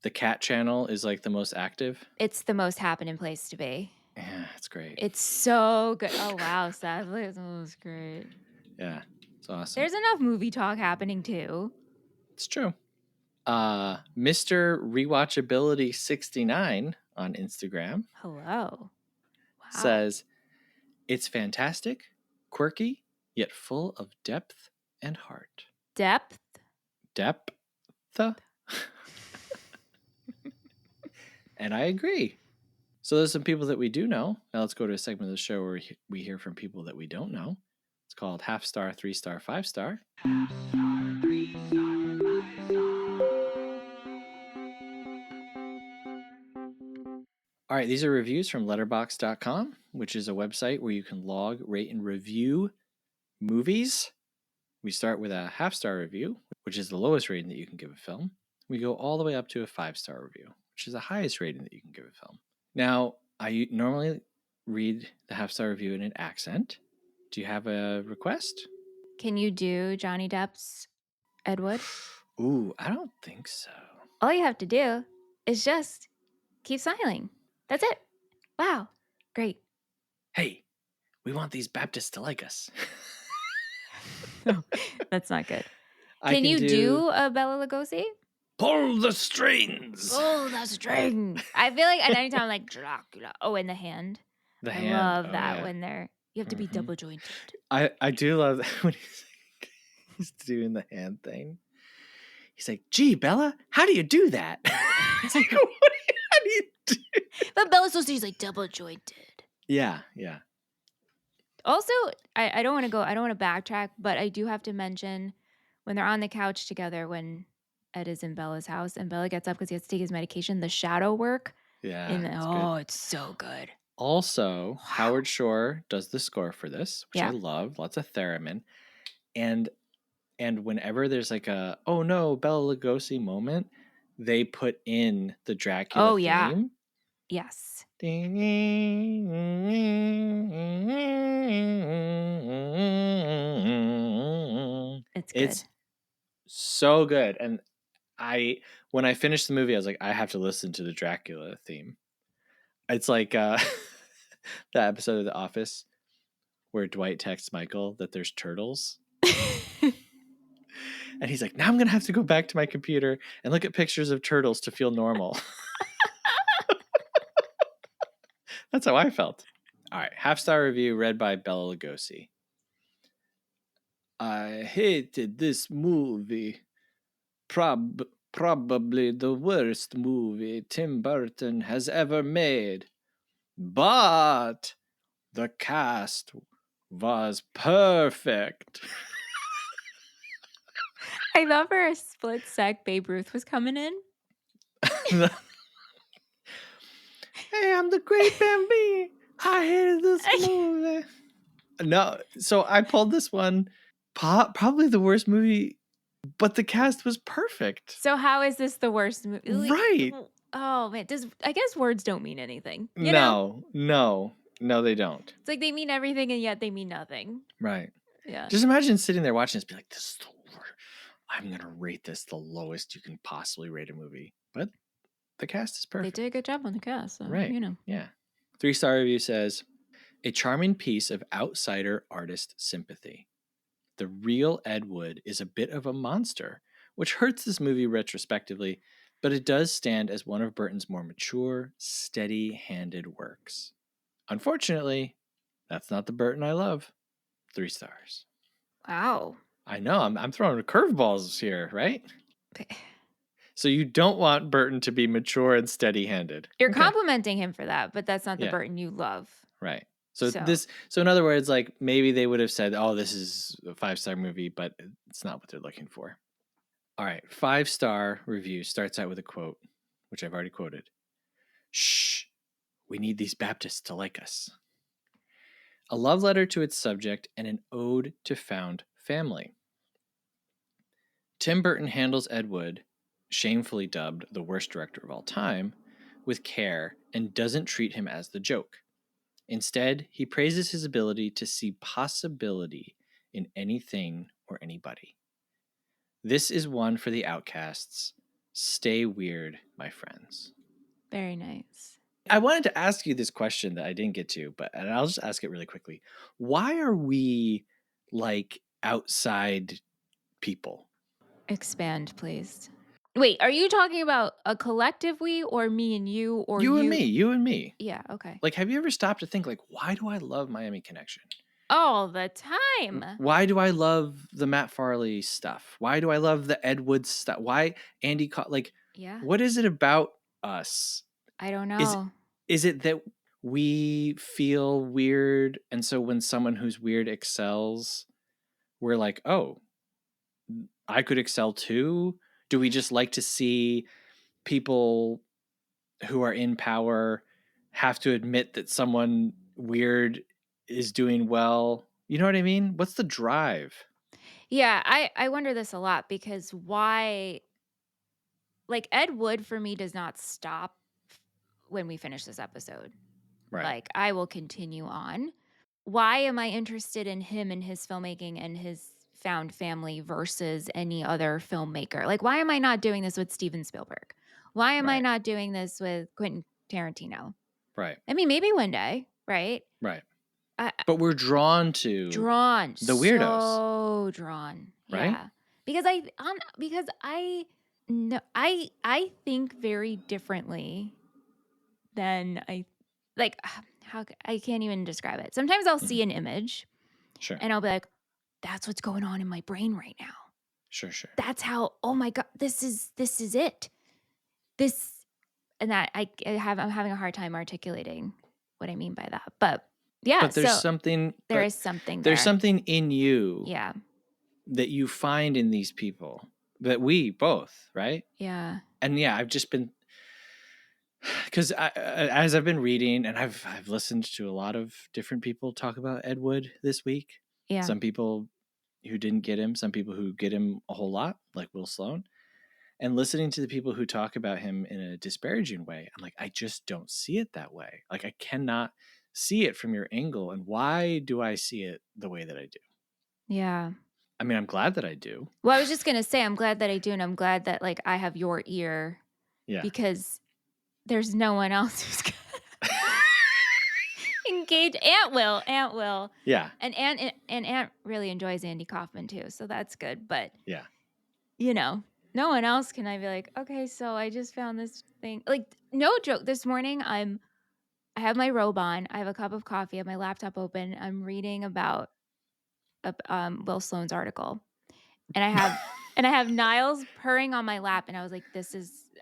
the cat channel is like the most active? It's the most happening place to be. Yeah, it's great. It's so good. Oh, wow, Seth. It's great. Yeah, it's awesome. There's enough movie talk happening, too. It's true. Mr. Rewatchability 69 on Instagram. Hello. Wow. Says, it's fantastic, quirky, yet full of depth and heart. Depth? Depth. And I agree. So there's some people that we do know. Now let's go to a segment of the show where we hear from people that we don't know. It's called Half Star, 3 Star, 5 Star. Half Star, 3 Star, 5 Star. All right, these are reviews from letterboxd.com, which is a website where you can log, rate, and review movies. We start with a half-star review, which is the lowest rating that you can give a film. We go all the way up to a 5-star review, which is the highest rating that you can give a film. Now, I normally read the half-star review in an accent. Do you have a request? Can you do Johnny Depp's Ed Wood? Ooh, I don't think so. All you have to do is just keep smiling. That's it. Wow. Great. Hey, we want these Baptists to like us. No, that's not good. Can you do a Bela Lugosi? Pull the strings. Pull the strings. I feel like at any time, like Dracula. Oh, and the hand. I love that when you have to be double jointed. I do love that when he's doing the hand thing. He's like, gee, Bella, how do you do that? It's like, how do you do? But Bella's supposed to be like double jointed. Yeah. Also, I don't want to backtrack, but I do have to mention when they're on the couch together when Ed is in Bella's house and Bella gets up because he has to take his medication, the shadow work. Yeah. It's so good. Also, Howard Shore does the score for this, which I love. Lots of theremin. And whenever there's like a, oh no, Bela Lugosi moment, they put in the Dracula theme. Yes. It's good. It's so good. And when I finished the movie, I was like, I have to listen to the Dracula theme. It's like that episode of The Office where Dwight texts Michael that there's turtles. And he's like, now I'm going to have to go back to my computer and look at pictures of turtles to feel normal. That's how I felt. All right. Half-star review read by Bela Lugosi. I hated this movie. Probably the worst movie Tim Burton has ever made. But the cast was perfect. I love for a split sec Babe Ruth was coming in. Hey, I'm the great Bambi. I hated this movie. No, so I pulled this one. Probably the worst movie, but the cast was perfect. So how is this the worst movie? Right. Oh man, I guess words don't mean anything. You know? No, they don't. It's like they mean everything and yet they mean nothing. Right. Yeah. Just imagine sitting there watching this, be like, this is the worst. I'm gonna rate this the lowest you can possibly rate a movie. But the cast is perfect. They did a good job on the cast, so, right. you know. Yeah. 3-star review says, a charming piece of outsider artist sympathy. The real Ed Wood is a bit of a monster, which hurts this movie retrospectively, but it does stand as one of Burton's more mature, steady-handed works. Unfortunately, that's not the Burton I love. 3 stars. Wow. I know, I'm throwing curveballs here, right? So you don't want Burton to be mature and steady-handed. You're complimenting him for that, but that's not the Yeah. Burton you love. Right. So in other words, like maybe they would have said, oh, this is a 5-star movie, but it's not what they're looking for. All right. 5-star review starts out with a quote, which I've already quoted. Shh, we need these Baptists to like us. A love letter to its subject and an ode to found family. Tim Burton handles Ed Wood, shamefully dubbed the worst director of all time, with care and doesn't treat him as the joke. Instead, he praises his ability to see possibility in anything or anybody. This is one for the outcasts. Stay weird, my friends. Very nice. I wanted to ask you this question that I didn't get to, and I'll just ask it really quickly. Why are we like outside people? Expand, please. Wait, are you talking about a collective we or me and you or you? You and me. Yeah, okay. Like, have you ever stopped to think, like, why do I love Miami Connection? All the time. Why do I love the Matt Farley stuff? Why do I love the Ed Wood stuff? Why Andy what is it about us? I don't know. Is it that we feel weird, and so when someone who's weird excels, we're like, oh, I could excel too? Do we just like to see people who are in power have to admit that someone weird is doing well? You know what I mean? What's the drive? Yeah, I wonder this a lot because why, like Ed Wood for me does not stop when we finish this episode. Right. Like I will continue on. Why am I interested in him and his filmmaking and his found family versus any other filmmaker? Like, why am I not doing this with Steven Spielberg? Why am I not doing this with Quentin Tarantino? Right. I mean, maybe one day, right? Right. But we're drawn to the weirdos. So drawn, right? Yeah. Because I think very differently than I can't even describe it. Sometimes I'll see an image, sure, and I'll be like, "That's what's going on in my brain right now." Sure. That's how. Oh my God, this is it. This and that I'm having a hard time articulating what I mean by that, but. Yeah, but there's something. There is something. There's something in you. Yeah. That you find in these people that we both, right? Yeah. And yeah, I've just been because as I've been reading and I've listened to a lot of different people talk about Ed Wood this week. Yeah. Some people who didn't get him, some people who get him a whole lot, like Will Sloan. And listening to the people who talk about him in a disparaging way, I'm like, I just don't see it that way. Like, I cannot see it from your angle. And why do I see it the way that I do? Yeah. I mean, I'm glad that I do. Well, I was just going to say, I'm glad that I do. And I'm glad that like I have your ear. Yeah. Because there's no one else who's going to engage. Aunt will. Yeah. And Aunt really enjoys Andy Kaufman too. So that's good. But yeah, no one else can I be like, okay, so I just found this thing. Like, no joke. This morning I have my robe on. I have a cup of coffee. I have my laptop open. I'm reading about Will Sloan's article, and I have Niles purring on my lap, and I was like,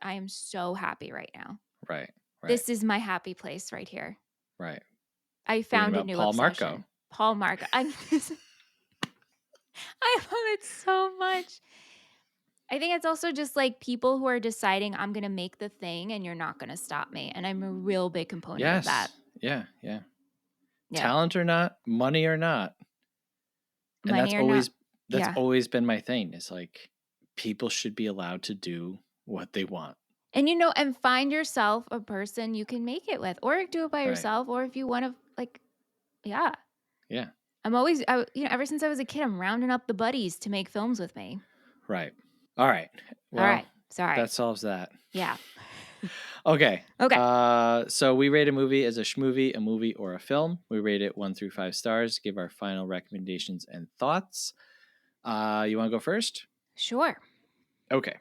I am so happy right now. Right. This is my happy place right here. Right. I found a new Paul obsession. Marco. Paul Marco. I love it so much. I think it's also just like people who are deciding I'm going to make the thing and you're not going to stop me. And I'm a real big component of that. Yes. Yeah. Yeah. Talent or not, money or not. And Money or not. that's Yeah. always been my thing. It's like people should be allowed to do what they want. And, and find yourself a person you can make it with, or do it by yourself. Or if you want to, like, yeah. Yeah. I'm always, ever since I was a kid, I'm rounding up the buddies to make films with me. Right. All right. Well, all right. Sorry. That solves that. Yeah. Okay. Okay. So we rate a movie as a schmovie, a movie, or a film. We rate it 1 through 5 stars. Give our final recommendations and thoughts. You want to go first? Sure. Okay.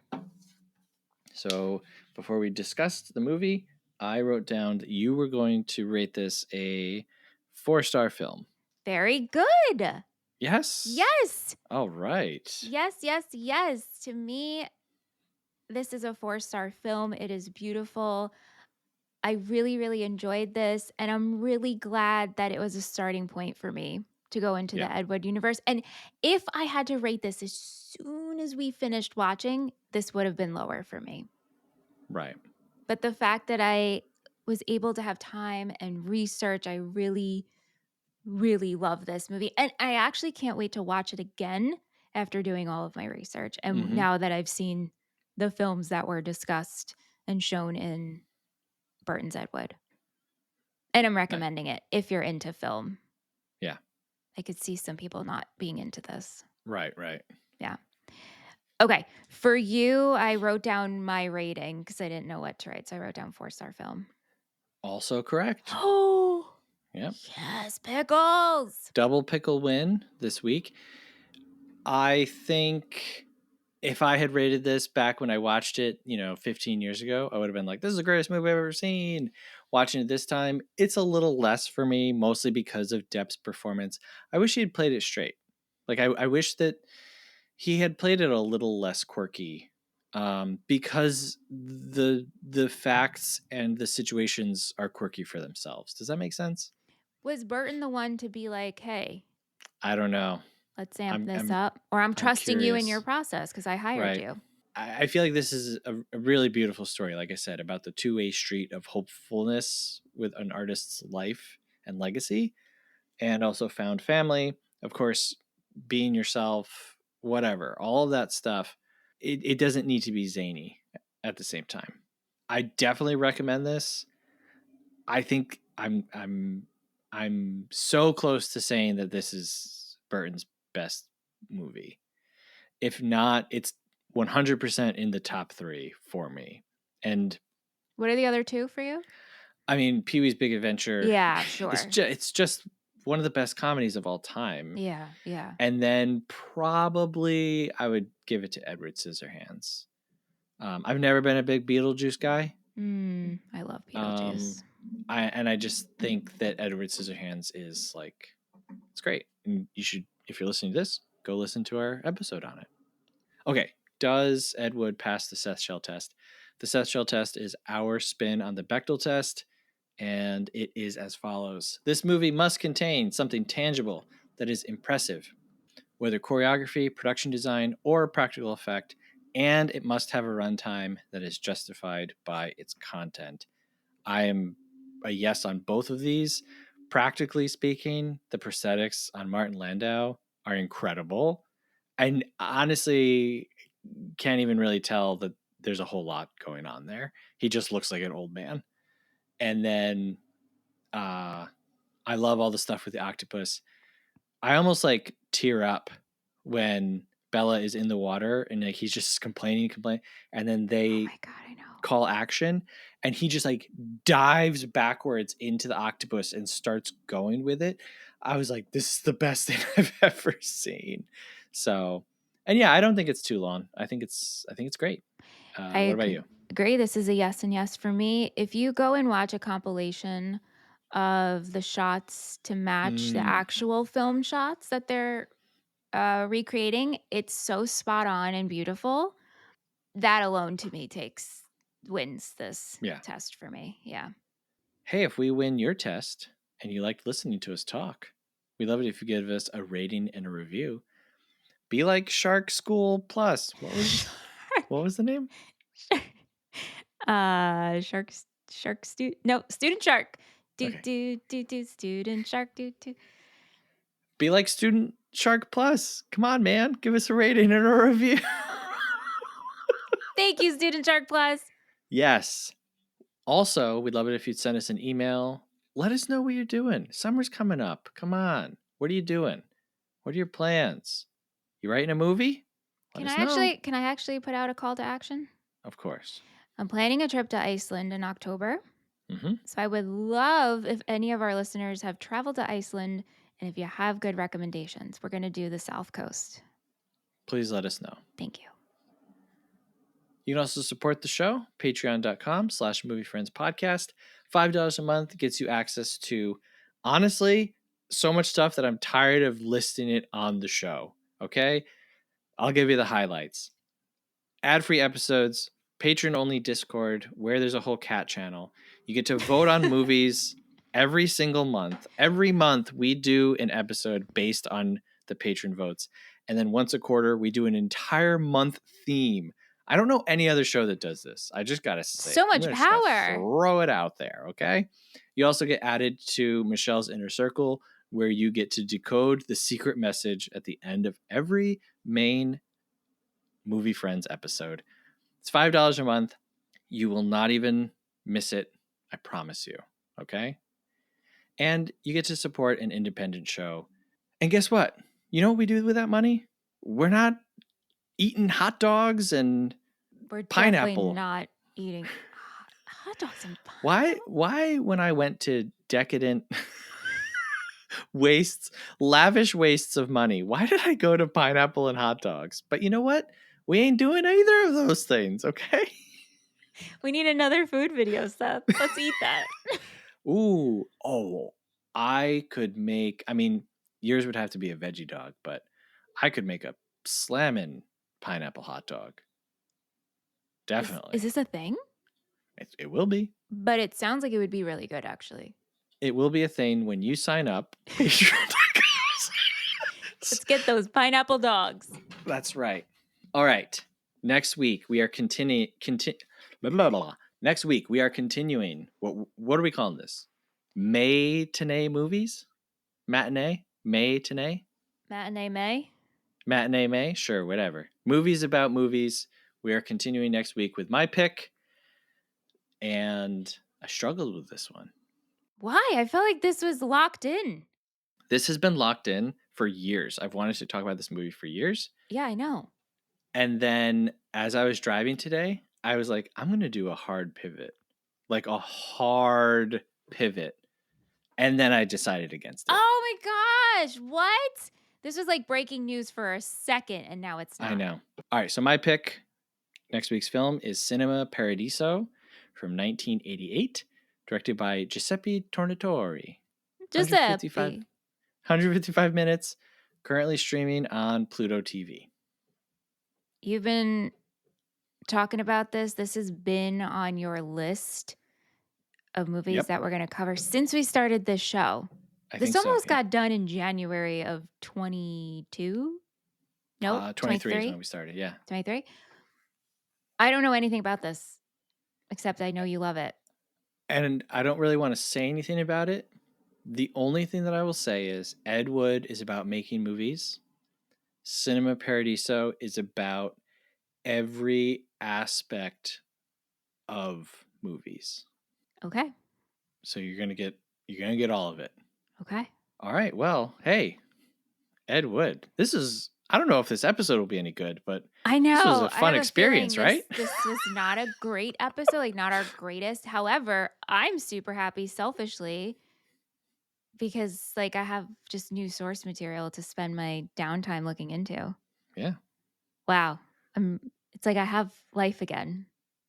So before we discussed the movie, I wrote down that you were going to rate this a 4-star film. Very good. Yes. Yes. All right. Yes. To me, this is a 4-star film. It is beautiful. I really, really enjoyed this. And I'm really glad that it was a starting point for me to go into the Ed Wood universe. And if I had to rate this as soon as we finished watching, this would have been lower for me. Right. But the fact that I was able to have time and research, I really, really love this movie. And I actually can't wait to watch it again after doing all of my research. And now that I've seen the films that were discussed and shown in Burton's Ed Wood. And I'm recommending it if you're into film. Yeah. I could see some people not being into this. Right. Yeah. Okay. For you, I wrote down my rating because I didn't know what to write. So I wrote down 4-star film. Also correct. Oh. Yep. Yes, pickles. Double pickle win this week. I think if I had rated this back when I watched it, 15 years ago, I would have been like, this is the greatest movie I've ever seen. Watching it this time, it's a little less for me, mostly because of Depp's performance. I wish he had played it straight. Like, I wish that he had played it a little less quirky, because the facts and the situations are quirky for themselves. Does that make sense? Was Burton the one to be like, hey, I don't know. Let's amp this up? Or I'm trusting you in your process because I hired you. I feel like this is a really beautiful story, like I said, about the two-way street of hopefulness with an artist's life and legacy, and also found family. Of course, being yourself, whatever, all of that stuff. It doesn't need to be zany at the same time. I definitely recommend this. I think I'm so close to saying that this is Burton's best movie. If not, it's 100% in the top 3 for me. And what are the other 2 for you? I mean, Pee-wee's Big Adventure. Yeah, sure. It's just one of the best comedies of all time. Yeah. And then probably I would give it to Edward Scissorhands. I've never been a big Beetlejuice guy. I love Beetlejuice. I just think that Edward Scissorhands is like, it's great. And you should, if you're listening to this, go listen to our episode on it. Okay. Does Ed Wood pass the Seth Shell test? The Seth Shell test is our spin on the Bechdel test, and it is as follows. This movie must contain something tangible that is impressive, whether choreography, production design, or practical effect, and it must have a runtime that is justified by its content. I am a yes on both of these. Practically speaking, the prosthetics on Martin Landau are incredible. I honestly can't even really tell that there's a whole lot going on there. He just looks like an old man. And then I love all the stuff with the octopus. I almost like tear up when Bella is in the water and like he's just complaining, and then they call action, and he just like dives backwards into the octopus and starts going with it. I was like, this is the best thing I've ever seen. So, and yeah, I don't think it's too long. I think it's great. What about you? Agree. This is a yes and yes for me. If you go and watch a compilation of the shots to match the actual film shots that they're recreating, it's so spot on and beautiful. That alone to me wins this test for me. Yeah. Hey, if we win your test and you liked listening to us talk, we'd love it if you give us a rating and a review. Be like Shark School Plus. What was What was the name? Student Shark. Okay. Student Shark. Be like Student Shark Plus. Come on, man. Give us a rating and a review. Thank you, Student Shark Plus. Yes. Also, we'd love it if you'd send us an email. Let us know what you're doing. Summer's coming up. Come on. What are you doing? What are your plans? You writing a movie? Let us know. Can I actually put out a call to action? Of course. I'm planning a trip to Iceland in October. Mm-hmm. So I would love if any of our listeners have traveled to Iceland and if you have good recommendations. We're going to do the South Coast. Please let us know. Thank you. You can also support the show, patreon.com/moviefriendspodcast. $5 a month gets you access to, honestly, so much stuff that I'm tired of listing it on the show. Okay? I'll give you the highlights. Ad-free episodes, patron-only Discord, where there's a whole cat channel. You get to vote on movies every single month. Every month, we do an episode based on the patron votes. And then once a quarter, we do an entire month theme. I don't know any other show that does this. I just got to say. So much power. Throw it out there, okay? You also get added to Michelle's Inner Circle, where you get to decode the secret message at the end of every main Movie Friends episode. It's $5 a month. You will not even miss it. I promise you. Okay? And you get to support an independent show. And guess what? You know what we do with that money? We're not eating hot dogs and We're pineapple. definitely not eating hot dogs and pineapple. Why when I went to decadent lavish wastes of money, why did I go to pineapple and hot dogs? But you know what? We ain't doing either of those things, okay? We need another food video, Seth. Let's eat that. Ooh, I could make, yours would have to be a veggie dog, but I could make a slammin' pineapple hot dog. Definitely. Is this a thing? It will be. But it sounds like it would be really good, actually. It will be a thing when you sign up. Let's get those pineapple dogs. That's right. All right. Next week we are Next week we are continuing. What are we calling this? May-tinee Movies? Matinee? May-tinee? Matinee May? Matinee May? Sure, whatever. Movies about movies. We are continuing next week with my pick. And I struggled with this one. Why? I felt like this was locked in. This has been locked in for years. I've wanted to talk about this movie for years. Yeah, I know. And then as I was driving today, I was like, I'm going to do a hard pivot. Like a hard pivot. And then I decided against it. Oh my gosh. What? This was like breaking news for a second and now it's not. I know. All right. So my pick, next week's film is Cinema Paradiso from 1988, directed by Giuseppe Tornatore. 155 minutes, currently streaming on Pluto TV. You've been talking about this. This has been on your list of movies that we're going to cover since we started this show. This almost got done in January of 22? No, 23 is when we started, yeah. 23? I don't know anything about this, except I know you love it. And I don't really want to say anything about it. The only thing that I will say is Ed Wood is about making movies. Cinema Paradiso is about every aspect of movies. Okay. So you're gonna get all of it. Okay. All right. Well, hey, Ed Wood. I don't know if this episode will be any good, but I know this was a fun experience, right? This was not a great episode, like not our greatest. However, I'm super happy selfishly because like I have just new source material to spend my downtime looking into. Yeah. Wow. It's like I have life again.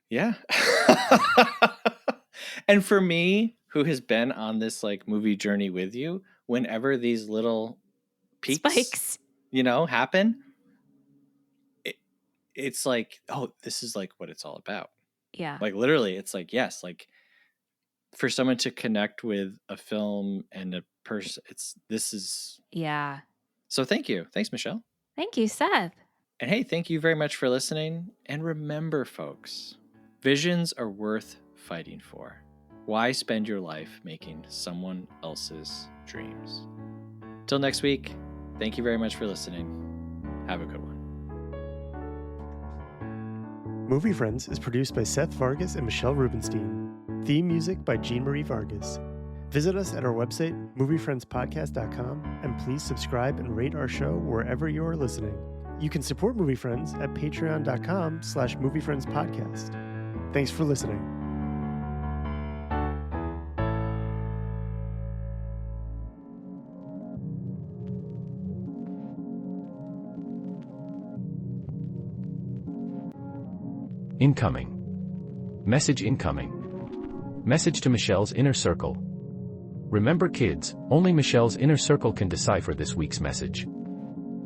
Yeah. And for me, who has been on this like movie journey with you, whenever these little spikes, happen, it's like, oh, this is like what it's all about. Yeah. Like literally, it's like, yes, like for someone to connect with a film and a person, this is. Yeah. So thank you. Thanks, Michelle. Thank you, Seth. And hey, thank you very much for listening. And remember, folks, visions are worth fighting for. Why spend your life making someone else's dreams? Till next week, thank you very much for listening. Have a good one. Movie Friends is produced by Seth Vargas and Michelle Rubenstein. Theme music by Jean-Marie Vargas. Visit us at our website, moviefriendspodcast.com, and please subscribe and rate our show wherever you are listening. You can support Movie Friends at patreon.com/moviefriendspodcast. Thanks for listening. Incoming. Message incoming. Message to Michelle's inner circle. Remember, kids, only Michelle's inner circle can decipher this week's message.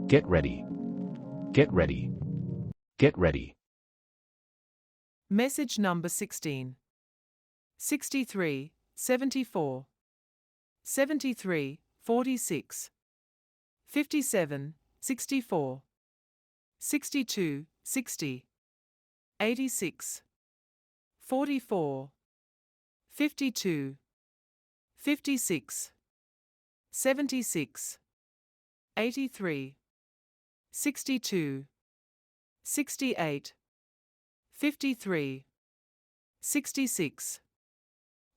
Get ready. Get ready. Get ready. Message number 16. 63, 74. 73, 46. 57, 64. 62, 60. 86. 44. 52. 56. 76. 83. 62. 68. 53. 66.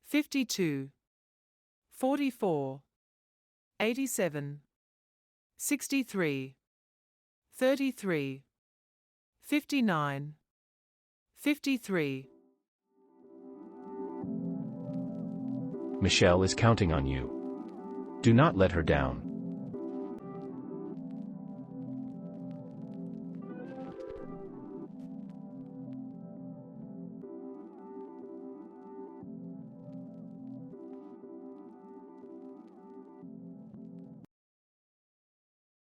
52. 44. 87. 63. 33. 59. 53. Michelle is counting on you. Do not let her down.